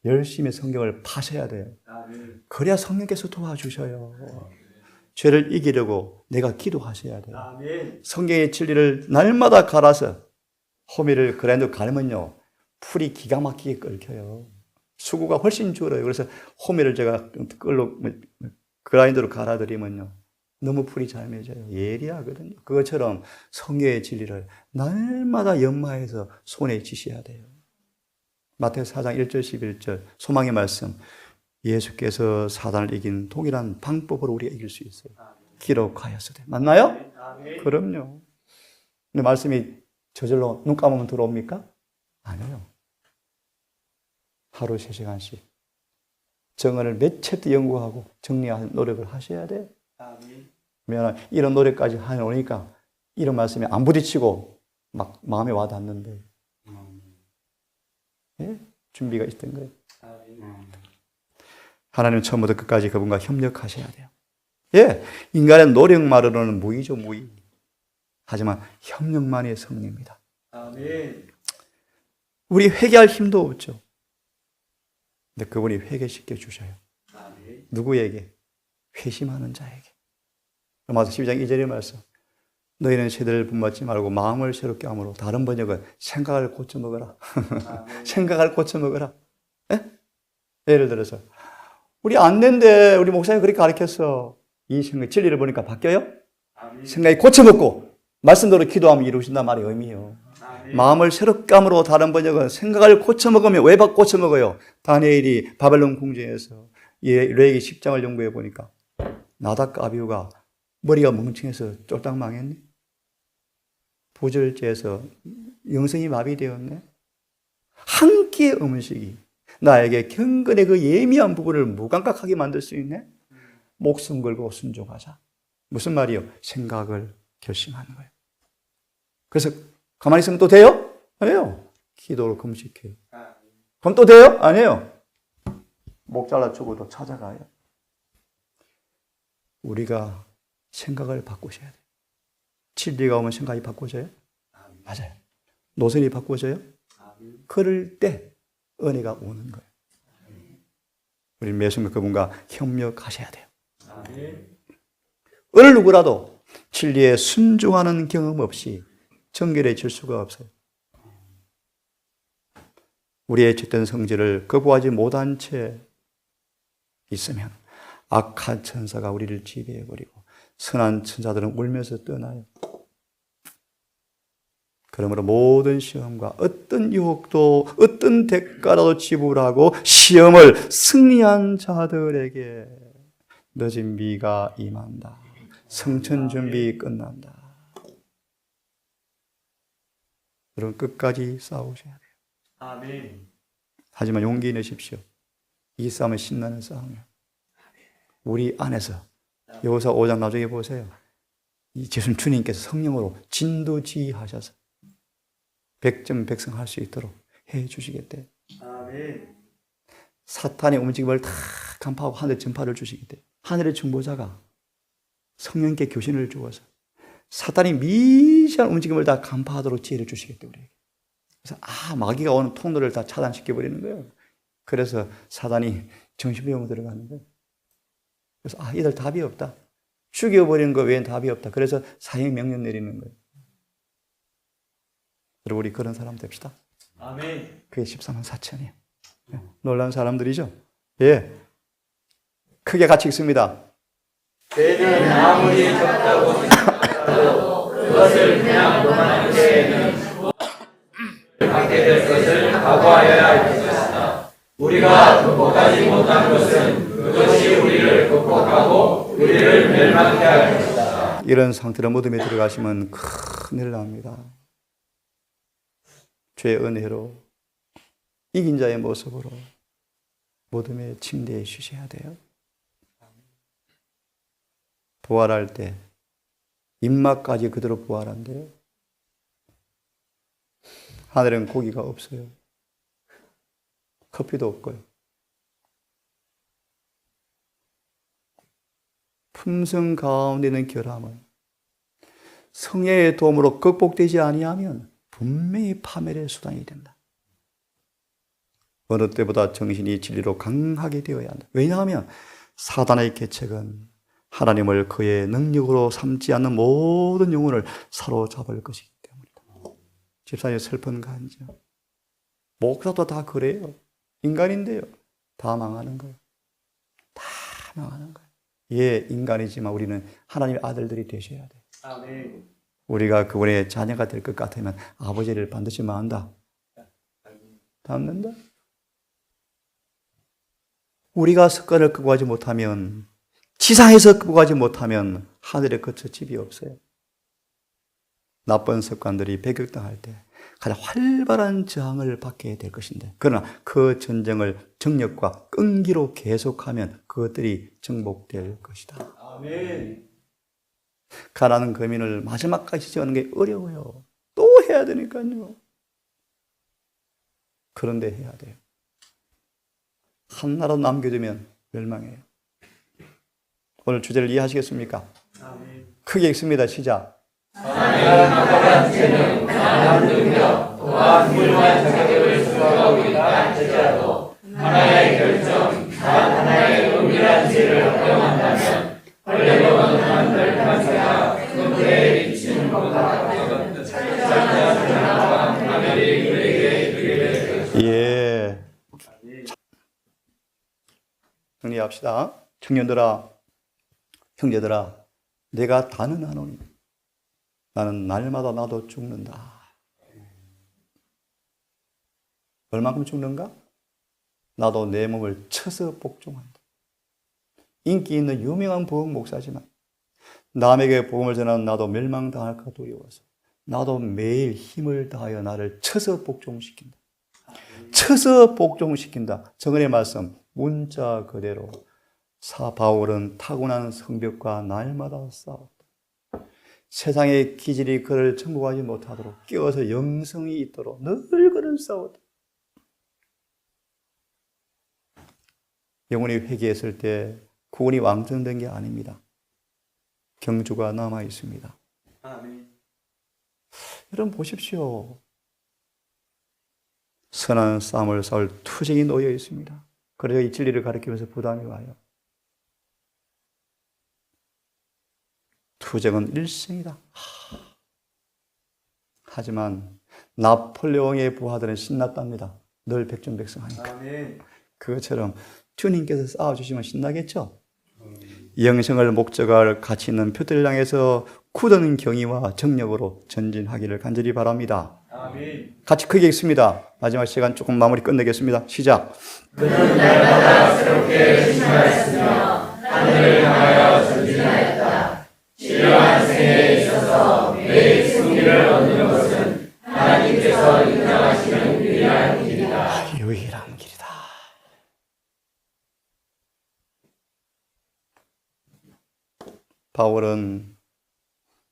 열심히 성경을 파셔야 돼요. 아멘. 그래야 성령께서 도와주셔요. 죄를 이기려고 내가 기도하셔야 돼요. 아멘. 성경의 진리를 날마다 갈아서 호미를 그라인더 갈면요. 풀이 기가 막히게 끓여요. 수고가 훨씬 줄어요. 그래서 호미를 제가 그라인더로 갈아드리면요. 너무 풀이 잘 맺어요. 예리하거든요. 그것처럼 성경의 진리를 날마다 연마해서 손에 쥐셔야 돼요. 마태오 4장 1절 11절 소망의 말씀. 예수께서 사단을 이긴 동일한 방법으로 우리가 이길 수 있어요. 기록하였으되. 맞나요? 아멘. 그럼요. 근데 말씀이 저절로 눈 감으면 들어옵니까? 아니요. 하루 3시간씩 정언을 몇 챕터 연구하고 정리하는 노력을 하셔야 돼요. 아멘. 왜냐하면 이런 노력까지 해놓으니까 이런 말씀이 안 부딪히고 막 마음에 와닿는데 예? 준비가 있던 거예요. 아멘. 하나님 처음부터 끝까지 그분과 협력하셔야 돼요. 예, 인간의 노력만으로는 무의죠, 무의. 하지만 협력만이 승리입니다. 아멘. 우리 회개할 힘도 없죠. 근데 그분이 회개시켜 주셔요. 아멘. 누구에게? 회심하는 자에게. 로마서 12장 2절의 말씀. 너희는 세대를 분받지 말고 마음을 새롭게 함으로, 다른 번역은 생각을 고쳐 먹어라. 아멘. 생각을 고쳐 먹어라. 예? 예를 들어서 우리 안 된대. 우리 목사님 그렇게 가르쳤어. 이 생각, 진리를 보니까 바뀌어요? 아멘. 생각이 고쳐 먹고 말씀대로 기도하면 이루신단 말이 의미예요. 아멘. 마음을 새롭게 함으로, 다른 번역은 생각을 고쳐 먹으면, 왜 고쳐 먹어요? 다니엘이 바벨론 궁전에서 레위기 10장을 연구해 보니까 나답과 아비후가 머리가 멍청해서 쫄딱 망했네. 부절제에서 영성이 마비되었네. 한 끼의 음식이 나에게 경건의 그 예미한 부분을 무감각하게 만들 수 있네. 목숨 걸고 순종하자. 무슨 말이요? 생각을 결심하는 거예요. 그래서 가만히 있으면 또 돼요? 아니에요. 기도로 금식해요. 그럼 또 돼요? 아니에요. 목 잘라 죽어도 찾아가요. 우리가 생각을 바꾸셔야 돼요. 진리가 오면 생각이 바꿔져요? 맞아요. 노선이 바꿔져요? 그럴 때 은혜가 오는 거예요. 우리 매순간 그분과 협력하셔야 돼요. 어느 누구라도 진리에 순종하는 경험 없이 정결해질 수가 없어요. 우리의 짙은 성질을 거부하지 못한 채 있으면 악한 천사가 우리를 지배해버리고 선한 천사들은 울면서 떠나요. 그러므로 모든 시험과 어떤 유혹도 어떤 대가라도 지불하고 시험을 승리한 자들에게 늦은 비가 임한다. 성천 준비 끝난다. 여러분 끝까지 싸우셔야 돼요. 아멘. 하지만 용기 내십시오. 이 싸움은 신나는 싸움이에요. 우리 안에서 여호수아 5장 나중에 보세요. 이 예수님 주님께서 성령으로 진두지휘하셔서 백전백승할 수 있도록 해 주시겠대요. 아멘. 사탄의 움직임을 다 간파하고 하늘 전파를 주시겠대요. 하늘의 중보자가 성령께 교신을 주어서 사탄이 미세한 움직임을 다 간파하도록 지혜를 주시겠대요. 우리에게. 그래서 마귀가 오는 통로를 다 차단시켜버리는 거예요. 그래서 사단이 정신병으로 들어가는 거예요. 그래서 이들 답이 없다. 죽여버리는 거 외엔 답이 없다. 그래서 사형 명령 내리는 거예요. 여러분 우리 그런 사람 됩시다. 아멘. 그게 14만 4천이에요. 놀라운 사람들이죠. 예, 크게 같이 읽습니다. 죄는 아무리 적다고 생각하도 그것을 그냥 논하는 때에는 받게 될 것을 각오하여야 할 것이다. 우리가 극복하지 못한 것은 그것이 우리를 극복하고 우리를 멸망케 할 것이다. 이런 상태로 무덤에 들어가시면 큰일 납니다. 죄의 은혜로 이긴 자의 모습으로 무덤의 침대에 쉬셔야 돼요. 부활할 때 입맛까지 그대로 부활한대요. 하늘엔 고기가 없어요. 커피도 없고요. 품성 가운데 있는 결함은 성령의 도움으로 극복되지 아니하면 분명히 파멸의 수단이 된다. 어느 때보다 정신이 진리로 강하게 되어야 한다. 왜냐하면 사단의 계책은 하나님을 그의 능력으로 삼지 않는 모든 영혼을 사로잡을 것이기 때문이다. 집사님 슬픈 간증. 목사도 다 그래요. 인간인데요. 다 망하는 거예요. 다 망하는 거예요. 예, 인간이지만 우리는 하나님의 아들들이 되셔야 돼요. 아멘. 우리가 그분의 자녀가 될 것 같으면 아버지를 반드시 만다. 닮는다. 우리가 습관을 극복하지 못하면, 지상에서 극복하지 못하면 하늘에 거쳐 집이 없어요. 나쁜 습관들이 배격당할 때 가장 활발한 저항을 받게 될 것인데, 그러나 그 전쟁을 정력과 끈기로 계속하면 그것들이 정복될 것이다. 아멘. 가난한 거민을 마지막까지 지원하는 게 어려워요. 또 해야 되니까요. 그런데 해야 돼요. 하나라도 남겨두면 멸망해요. 오늘 주제를 이해하시겠습니까? 아멘. 크게 읽습니다. 시작. 하나님은 어떠한 재능, 강한 능력, 또한 훌륭한 자격을 수행하고 있다 할지라도 하나의 결정, 단 하나의 은밀한 지혜를 활용한다면 헐레고 넘는 넓은 세상, 큰 때에 미치는 것보다 같은 살짝 사랑과 하나님이 그에게 이르게 될 것이다. 예. 아멘. 정리합시다. 청년들아, 형제들아, 내가 단언하노니 나는 날마다 나도 죽는다. 얼만큼 죽는가? 나도 내 몸을 쳐서 복종한다. 인기 있는 유명한 부흥 목사지만 남에게 복음을 전하는 나도 멸망당할까 두려워서 나도 매일 힘을 다하여 나를 쳐서 복종시킨다. 쳐서 복종시킨다. 정언의 말씀 문자 그대로 사 바울은 타고난 성벽과 날마다 싸웠다. 세상의 기질이 그를 천국하지 못하도록 끼워서 영성이 있도록 늘 그를 싸웠다. 영혼이 회개했을 때 구원이 완성된 게 아닙니다. 경주가 남아 있습니다. 아멘. 여러분 보십시오. 선한 싸움을 싸울 투쟁이 놓여 있습니다. 그래서 이 진리를 가르치면서 부담이 와요. 투쟁은 일생이다. 하지만 나폴레옹의 부하들은 신났답니다. 늘 백전백승하니까. 아멘. 그것처럼 주님께서 싸워주시면 신나겠죠? 영생을 목적할 가치 있는 표들을 향해서 굳은 경의와 정력으로 전진하기를 간절히 바랍니다. 아멘. 같이 크게 읽습니다. 마지막 시간 조금 마무리 끝내겠습니다. 시작. 그는 날마다 새롭게 신발했으며 하늘을 향하여 전진하였다. 신령한 생애에 있어서 매일 승리를 얻는 것은 하나님께서 인정하시는 유일한 길이다. 유일한 길이다. 바울은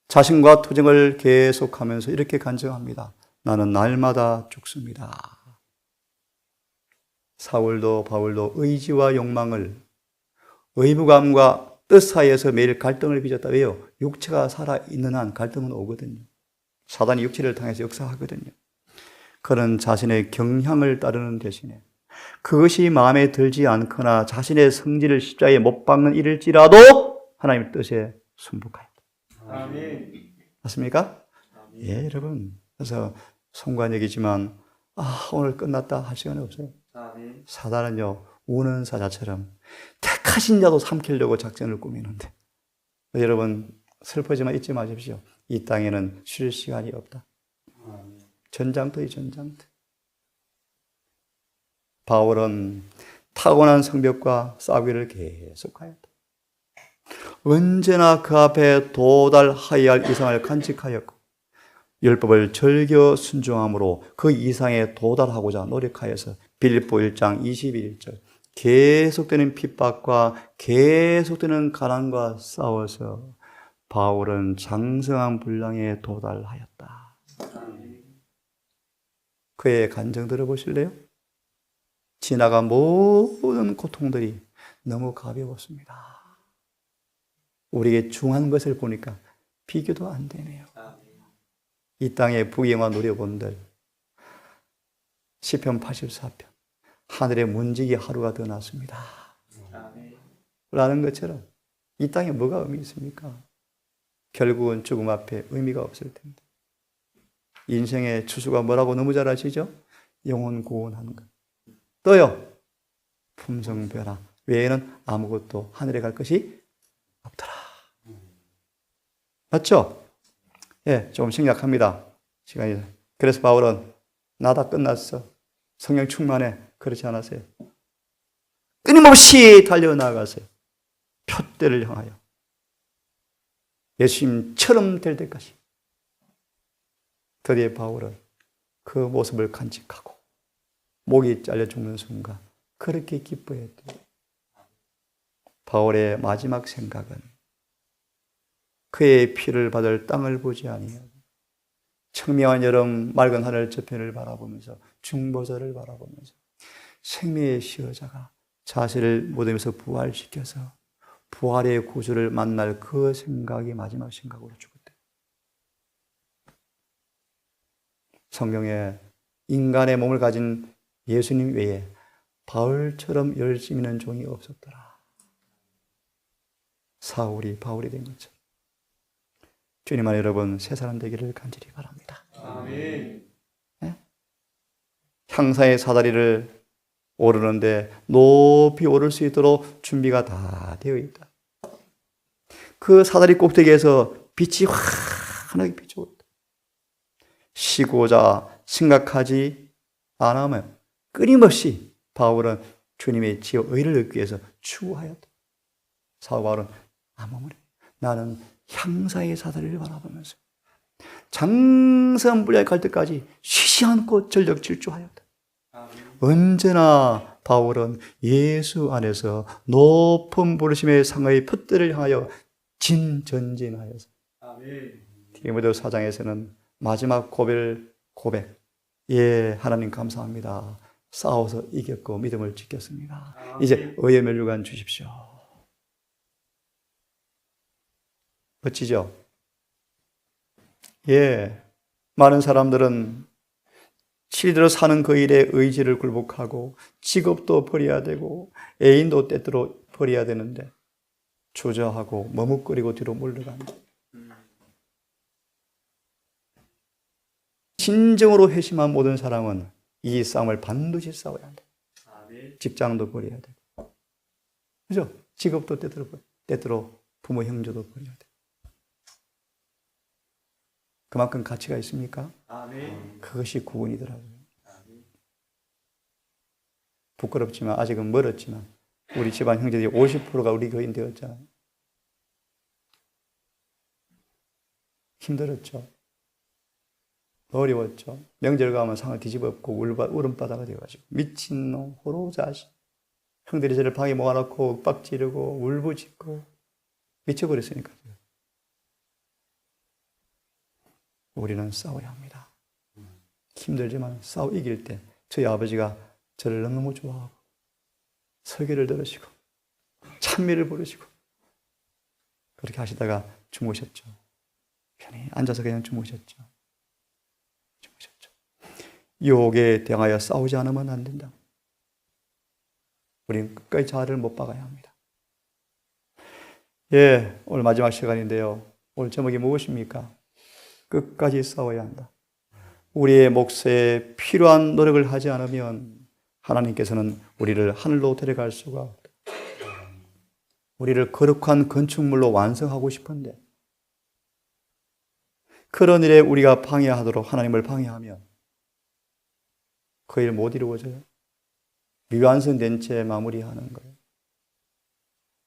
자신과 투쟁을 계속하면서 이렇게 간증합니다. 나는 날마다 죽습니다. 사울도 바울도 의지와 욕망을 의무감과 뜻 사이에서 매일 갈등을 빚었다. 왜요? 육체가 살아있는 한 갈등은 오거든요. 사단이 육체를 통해서 역사하거든요. 그는 자신의 경향을 따르는 대신에 그것이 마음에 들지 않거나 자신의 성질을 십자가에 못 박는 일일지라도 하나님의 뜻에 순복하였다. 아멘. 맞습니까? 아멘. 예, 여러분. 그래서 송관역이지만 오늘 끝났다 할 시간이 없어요. 아멘. 사단은요, 우는 사자처럼 택하신 자도 삼키려고 작전을 꾸미는데 여러분 슬퍼지만 잊지 마십시오. 이 땅에는 쉴 시간이 없다. 전장터이 전장터. 바울은 타고난 성벽과 싸우기를 계속하였다. 언제나 그 앞에 도달하여야 할 이상을 간직하였고 율법을 절겨 순종함으로 그 이상에 도달하고자 노력하여서 빌립보 1장 21절 계속되는 핍박과 계속되는 가난과 싸워서 바울은 장성한 분량에 도달하였다. 그의 간증 들어보실래요? 지나간 모든 고통들이 너무 가벼웠습니다. 우리에게 중한 것을 보니까 비교도 안 되네요. 이 땅의 부귀영화 누려본들 시편 84편 하늘의 문지기 하루가 더 낫습니다. 라는 것처럼 이 땅에 뭐가 의미 있습니까? 결국은 죽음 앞에 의미가 없을 텐데. 인생의 추수가 뭐라고 너무 잘 아시죠? 영혼 구원하는 것. 또요, 품성벼라. 외에는 아무것도 하늘에 갈 것이 없더라. 맞죠? 예, 조금 생략합니다. 시간이. 그래서 바울은 나 다 끝났어. 성령 충만해. 그렇지 않았어요. 끊임없이 달려나가세요. 표대를 향하여. 예수님처럼 될 때까지. 드디어 바울은 그 모습을 간직하고 목이 잘려 죽는 순간 그렇게 기뻐했던 바울의 마지막 생각은 그의 피를 받을 땅을 보지 아니하고 청명한 여름 맑은 하늘 저편을 바라보면서 중보자를 바라보면서 생명의 시여자가 자신을 무덤에서 부활시켜서 부활의 구주를 만날 그 생각이 마지막 생각으로 죽었대. 성경에 인간의 몸을 가진 예수님 외에 바울처럼 열심히 있는 종이 없었더라. 사울이 바울이 된 것처럼. 주님 안에 여러분 새 사람 되기를 간절히 바랍니다. 아멘. 네? 향사의 사다리를 오르는데 높이 오를 수 있도록 준비가 다 되어 있다. 그 사다리 꼭대기에서 빛이 환하게 비추고 있다. 쉬고자 생각하지 않으면 끊임없이 바울은 주님의 지어 의를 얻기 위해서 추구하였다. 사도 바울은 아무리 나는 향사의 사다리를 바라보면서 장성 분야에 갈 때까지 쉬지 않고 전력 질주하였다. 아멘. 언제나 바울은 예수 안에서 높은 부르심의 상의 풋대를 향하여 진전진하여서 아멘. 디모데 4장에서는 마지막 고백. 예, 하나님 감사합니다. 싸워서 이겼고 믿음을 지켰습니다. 이제 의의 멸류관 주십시오. 멋지죠? 예, 많은 사람들은 실제로 사는 그 일에 의지를 굴복하고 직업도 버려야 되고 애인도 때때로 버려야 되는데 주저하고 머뭇거리고 뒤로 물러간다. 진정으로 회심한 모든 사람은 이 싸움을 반드시 싸워야 한다. 아멘. 직장도 버려야 되고, 그죠? 직업도 때때로 부모 형제도 버려야 돼. 그만큼 가치가 있습니까? 아멘. 그것이 구원이더라고요. 부끄럽지만 아직은 멀었지만 우리 집안 형제들이 50%가 우리 교인 되었잖아요. 힘들었죠. 어려웠죠. 명절 가면 상을 뒤집어엎고 울음바다가 되어가지고 미친놈, 호로자식. 형들이 저를 방에 모아놓고 빡지르고 울부짖고 미쳐버렸으니까요. 우리는 싸워야 합니다. 힘들지만 싸워 이길 때 저희 아버지가 저를 너무 좋아하고 설교를 들으시고 찬미를 부르시고 그렇게 하시다가 주무셨죠. 편히 앉아서 그냥 주무셨죠. 유혹에 대하여 싸우지 않으면 안 된다. 우리는 끝까지 자아를 못 박아야 합니다. 예, 오늘 마지막 시간인데요. 오늘 제목이 무엇입니까? 끝까지 싸워야 한다. 우리의 몫에 필요한 노력을 하지 않으면 하나님께서는 우리를 하늘로 데려갈 수가 없다. 우리를 거룩한 건축물로 완성하고 싶은데 그런 일에 우리가 방해하도록 하나님을 방해하면 그 일 못 이루어져요. 미완성된 채 마무리하는 거예요.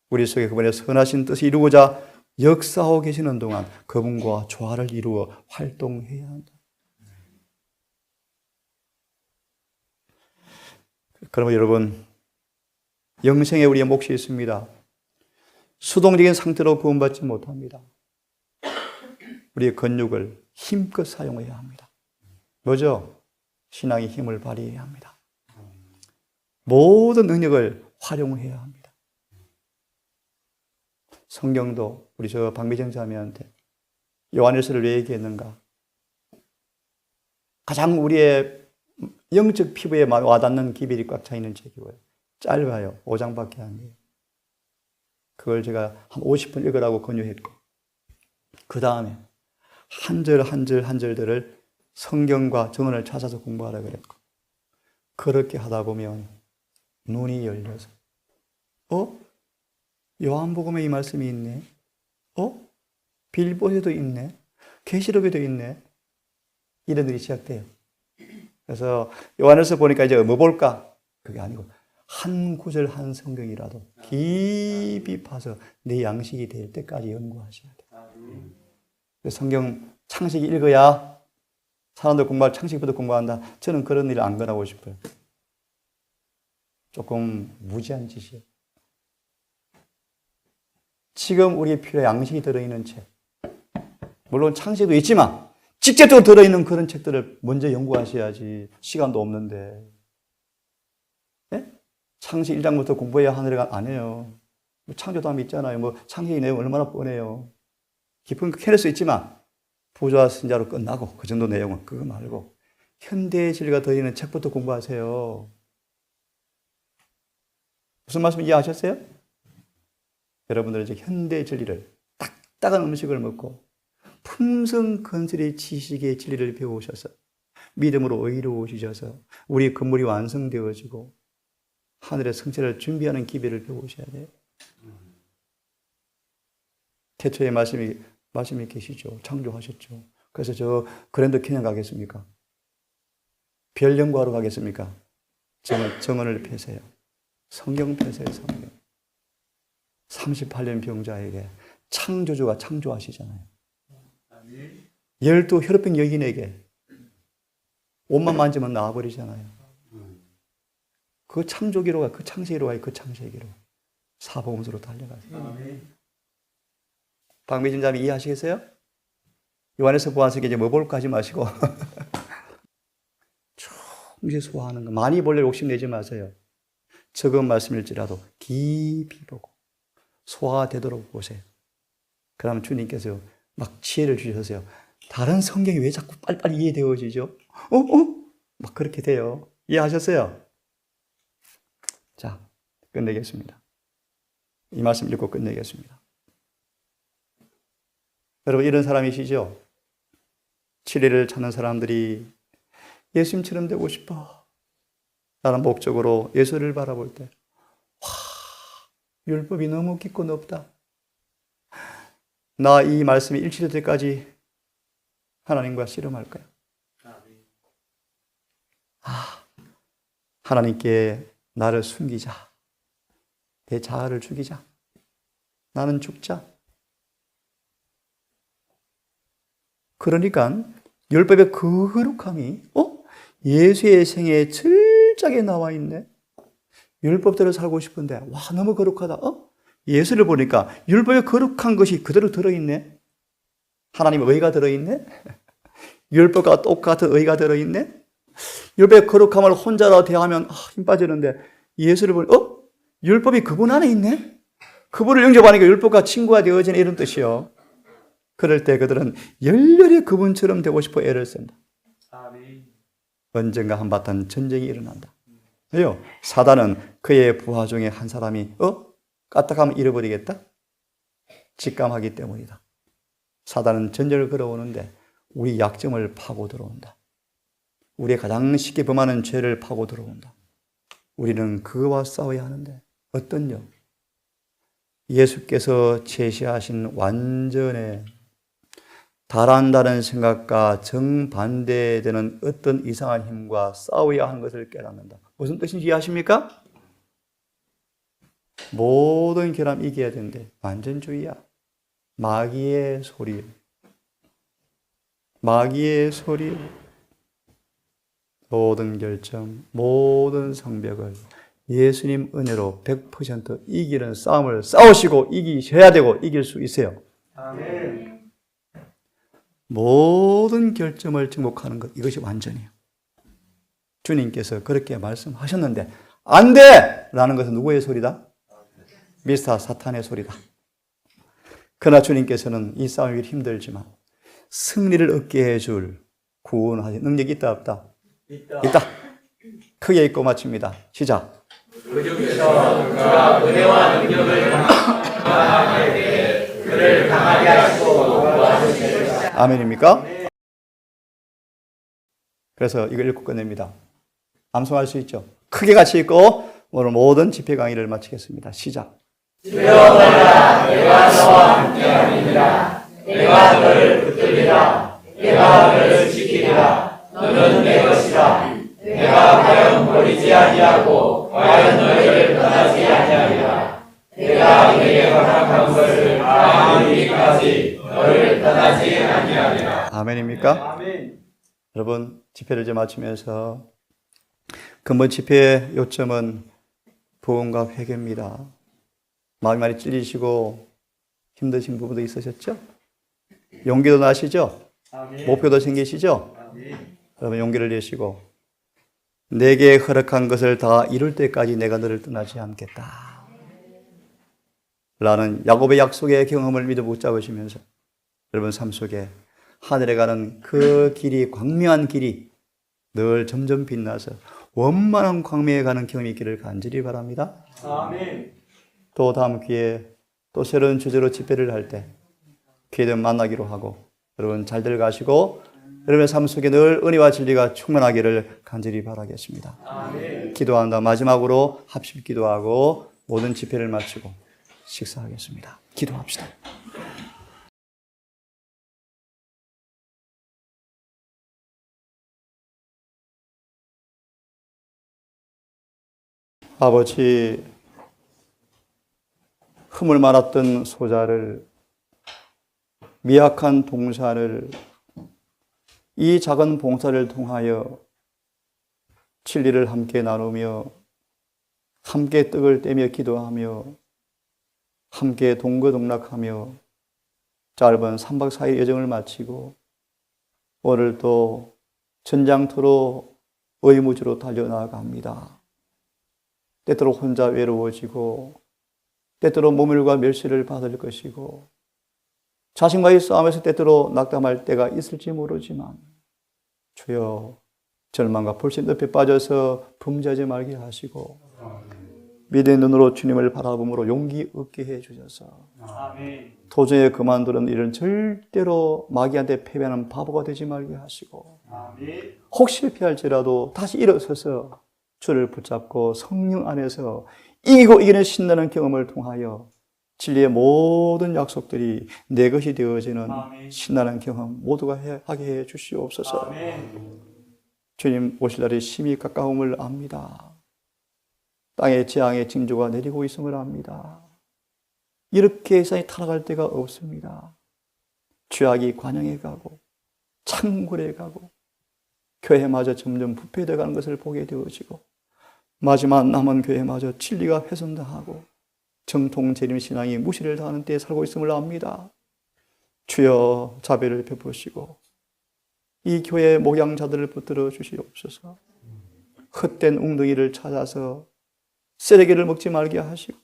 우리 속에 그분의 선하신 뜻을 이루고자 역사하고 계시는 동안 그분과 조화를 이루어 활동해야 한다. 그러면 여러분, 영생에 우리의 몫이 있습니다. 수동적인 상태로 구원받지 못합니다. 우리의 근육을 힘껏 사용해야 합니다. 뭐죠? 신앙의 힘을 발휘해야 합니다. 모든 능력을 활용해야 합니다. 성경도 우리 저 박미정 자매한테 요한일서를 왜 얘기했는가? 가장 우리의 영적 피부에 와닿는 기별이 꽉 차 있는 책이고요. 짧아요. 5장밖에 안 돼요. 그걸 제가 한 50분 읽으라고 권유했고 그 다음에 한 절 한 절 한 절들을 성경과 정언을 찾아서 공부하라 그랬고 그렇게 하다 보면 눈이 열려서 요한복음에 이 말씀이 있네. 빌보에도 있네. 계시록에도 있네. 이런 일이 시작돼요. 그래서 요한에서 보니까 이제 뭐 볼까? 그게 아니고 한 구절 한 성경이라도 깊이 파서 내 양식이 될 때까지 연구하셔야 돼요. 성경 창세기 읽어야 사람들 공부할 창세기부터 공부한다. 저는 그런 일을 안 권하고 싶어요. 조금 무지한 짓이에요. 지금 우리의 필요에 양식이 들어있는 책, 물론 창세기도 있지만 직접적으로 들어있는 그런 책들을 먼저 연구하셔야지. 시간도 없는데. 네? 창세기 1장부터 공부해야 하늘에 안 해요. 뭐 창조담이 있잖아요. 뭐 창세기 내용 얼마나 뻔해요. 깊은 거 캐낼 수 있지만 부자 신자로 끝나고 그 정도 내용은 그거 말고 현대의 진리가 들어있는 책부터 공부하세요. 무슨 말씀 이해하셨어요? 여러분들은 이제 현대의 진리를 딱딱한 음식을 먹고 품성건설의 지식의 진리를 배우셔서 믿음으로 의로우시셔서 우리 건물이 완성되어지고 하늘의 성체를 준비하는 기별을 배우셔야 돼요. 태초에 말씀이 계시죠. 창조하셨죠. 그래서 저 그랜드 캐년 가겠습니까? 별 연구하러 가겠습니까? 정언을 펴세요. 성경 펴세요. 성경. 38년 병자에게 창조주가 창조하시잖아요. 12 혈압병 여인에게 옷만 만지면 나와버리잖아요. 그 창조기로 가, 그 창세기로 가요. 그 창세기로. 사복음서로 달려가세요. 박미진 자매 이해하시겠어요? 요한에서 보아서게 이제 뭐 볼까 하지 마시고 충분히 소화하는 거. 많이 볼래 욕심내지 마세요. 적은 말씀일지라도 깊이 보고 소화되도록 보세요. 그러면 주님께서 막 지혜를 주셔서요. 다른 성경이 왜 자꾸 빨리빨리 이해되어지죠? 막 그렇게 돼요. 이해하셨어요? 자, 끝내겠습니다. 이 말씀 읽고 끝내겠습니다. 여러분, 이런 사람이시죠? 진리를 찾는 사람들이 예수님처럼 되고 싶어 라는 목적으로 예수를 바라볼 때, 와, 율법이 너무 깊고 넓다. 나 이 말씀이 일치될 때까지 하나님과 씨름할까요? 하나님께 나를 숨기자. 내 자아를 죽이자. 나는 죽자. 그러니까 율법의 거룩함이 예수의 생애에 철저하게 나와 있네. 율법대로 살고 싶은데 와 너무 거룩하다. 예수를 보니까 율법의 거룩한 것이 그대로 들어있네. 하나님의 의가 들어있네. 율법과 똑같은 의가 들어있네. 율법의 거룩함을 혼자라 대하면 힘 빠지는데 예수를 보니 율법이 그분 안에 있네. 그분을 영접하니까 율법과 친구가 되어지는 이런 뜻이요. 그럴 때 그들은 열렬히 그분처럼 되고 싶어 애를 쓴다. 언젠가 한바탕 전쟁이 일어난다. 왜요? 사단은 그의 부하 중에 한 사람이 까딱하면 잃어버리겠다? 직감하기 때문이다. 사단은 전쟁을 걸어오는데 우리 약점을 파고 들어온다. 우리의 가장 쉽게 범하는 죄를 파고 들어온다. 우리는 그와 싸워야 하는데 어떤요? 예수께서 제시하신 완전에 달한다는 생각과 정반대되는 어떤 이상한 힘과 싸워야 하는 것을 깨닫는다. 무슨 뜻인지 이해하십니까? 모든 결함 이겨야 되는데 완전주의야. 마귀의 소리. 마귀의 소리. 모든 결정, 모든 성벽을 예수님 은혜로 100% 이기는 싸움을 싸우시고 이기셔야 되고 이길 수 있어요. 아멘. 모든 결점을 정복하는 것, 이것이 완전이에요. 주님께서 그렇게 말씀하셨는데 안 돼! 라는 것은 누구의 소리다? 미스터 사탄의 소리다. 그러나 주님께서는 이 싸움이 힘들지만 승리를 얻게 해줄 구원하신 능력이 있다 없다? 있다. 크게 읽고 마칩니다. 시작. 주께서 그가 은혜와 능력을 강하게 그를 강하게 하시고 도와주실 것이다. 아멘입니까? 그래서 이걸 읽고 끝냅니다. 암송할 수 있죠. 크게 같이 읽고 오늘 모든 집회 강의를 마치겠습니다. 시작. 주여 말라 내가 너와 함께함이니라. 내가 너를 붙들리라. 내가 너를 지키리라. 너는 내 것이라. 내가 과연 버리지 아니하고 과연 너희를 떠나지 아니하리라. 내가 너에게 허락한 것을 다 이루기까지 너를 떠나지 아니하리라. 아멘입니까? 아멘. 여러분 집회를 이제 마치면서 근본 집회의 요점은 부흥과 회개입니다. 마음이 많이 찔리시고 힘드신 부분도 있으셨죠? 용기도 나시죠? 아멘. 목표도 생기시죠? 아멘. 여러분 용기를 내시고 내게 허락한 것을 다 이룰 때까지 내가 너를 떠나지 않겠다. 라는 야곱의 약속의 경험을 믿어 붙잡으시면서 여러분 삶 속에 하늘에 가는 그 길이, 광명한 길이 늘 점점 빛나서 원만한 광명에 가는 경험이 있기를 간절히 바랍니다. 아멘. 또 다음 기회에 또 새로운 주제로 집회를 할 때 기회를 만나기로 하고 여러분 잘들 가시고 여러분의 삶 속에 늘 은혜와 진리가 충만하기를 간절히 바라겠습니다. 아멘. 기도한다. 마지막으로 합심 기도하고 모든 집회를 마치고 식사하겠습니다. 기도합시다. 아버지, 흠을 말았던 소자를, 미약한 동사를 이 작은 봉사를 통하여 진리를 함께 나누며 함께 떡을 떼며 기도하며 함께 동거동락하며 짧은 3박 4일 여정을 마치고 오늘 또 전장터로 의무지로 달려나갑니다. 때때로 혼자 외로워지고 때때로 모멸과 멸시를 받을 것이고 자신과의 싸움에서 때때로 낙담할 때가 있을지 모르지만 주여 절망과 불신 늪에 빠져서 범죄하지 말게 하시고 믿음의 눈으로 주님을 바라봄으로 용기 얻게 해주셔서 아멘. 도저히 그만두는 일은 절대로 마귀한테 패배하는 바보가 되지 말게 하시고 아멘. 혹시 실패할지라도 다시 일어서서 주를 붙잡고 성령 안에서 이기고 이기는 신나는 경험을 통하여 진리의 모든 약속들이 내 것이 되어지는 아멘. 신나는 경험 모두가 하게 해 주시옵소서. 아멘. 주님 오실 날이 심히 가까움을 압니다. 땅에 재앙의 징조가 내리고 있음을 압니다. 이렇게 세상이 타락할 때가 없습니다. 죄악이 관영해 가고 창굴해 가고 교회마저 점점 부패되어 가는 것을 보게 되어지고 마지막 남은 교회마저 진리가 훼손당하고 정통 재림 신앙이 무시를 당하는 때에 살고 있음을 압니다. 주여 자비를 베푸시고 이 교회의 목양자들을 붙들어 주시옵소서. 헛된 웅덩이를 찾아서 쓰레기를 먹지 말게 하시고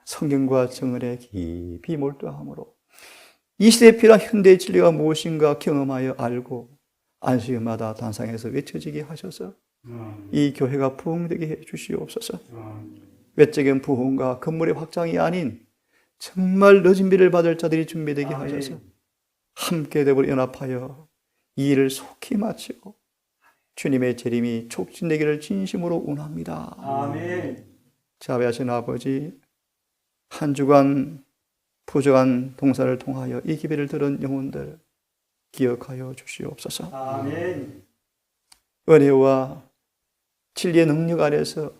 성경과 정언에 깊이 몰두함으로 이 시대에 필요한 현대의 진리가 무엇인가 경험하여 알고 안식일마다 단상에서 외쳐지게 하셔서 이 교회가 부흥되게 해 주시옵소서. 외적인 부흥과 건물의 확장이 아닌 정말 늦은 비를 받을 자들이 준비되게 하셔서 함께 대버 연합하여 이 일을 속히 마치고 주님의 재림이 촉진되기를 진심으로 원합니다. 아멘. 자비하신 아버지, 한 주간 부족한 동사를 통하여 이 기회를 들은 영혼들 기억하여 주시옵소서. 아멘. 은혜와 진리의 능력 아래서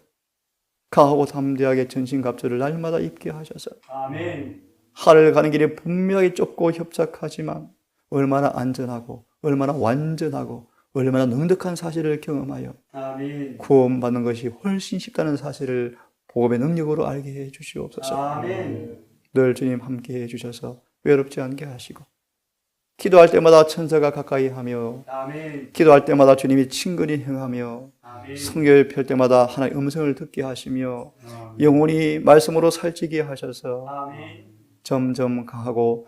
강하고 담대하게 전신갑주를 날마다 입게 하셔서 아멘. 하늘 가는 길이 분명히 좁고 협착하지만 얼마나 안전하고 얼마나 완전하고 얼마나 능력한 사실을 경험하여 아멘. 구원받는 것이 훨씬 쉽다는 사실을 복음의 능력으로 알게 해 주시옵소서. 아멘. 늘 주님 함께 해 주셔서 외롭지 않게 하시고 기도할 때마다 천사가 가까이 하며 아멘. 기도할 때마다 주님이 친근히 행하며 아멘. 성경을 펼 때마다 하나님의 음성을 듣게 하시며 영혼이 말씀으로 살찌게 하셔서 아멘. 점점 강하고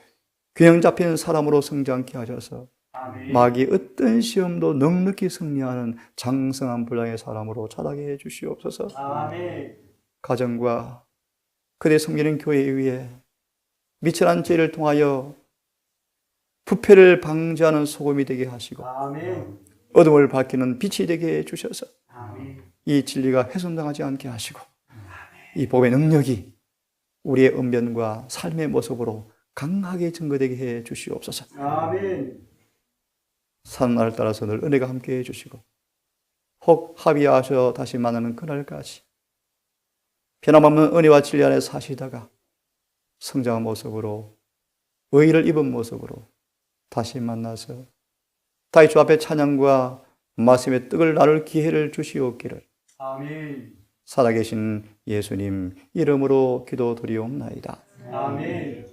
균형 잡힌 사람으로 성장케 하셔서 아멘. 마귀 어떤 시험도 넉넉히 승리하는 장성한 분량의 사람으로 자라게 해 주시옵소서. 아멘. 가정과 그대 섬기는 교회 위에 미천한 죄를 통하여 부패를 방지하는 소금이 되게 하시고 아멘. 어둠을 밝히는 빛이 되게 해 주셔서 아멘. 이 진리가 훼손당하지 않게 하시고 이 복의 능력이 우리의 언변과 삶의 모습으로 강하게 증거되게 해 주시옵소서. 아멘. 사는 날을 따라서 늘 은혜가 함께 해 주시고 혹 합의하셔 다시 만나는 그날까지 변함없는 은혜와 진리 안에 사시다가 성장한 모습으로 의의를 입은 모습으로 다시 만나서 다시 주 앞에 찬양과 말씀의 떡을 나눌 기회를 주시옵기를 아멘. 살아계신 예수님 이름으로 기도드리옵나이다. 아멘.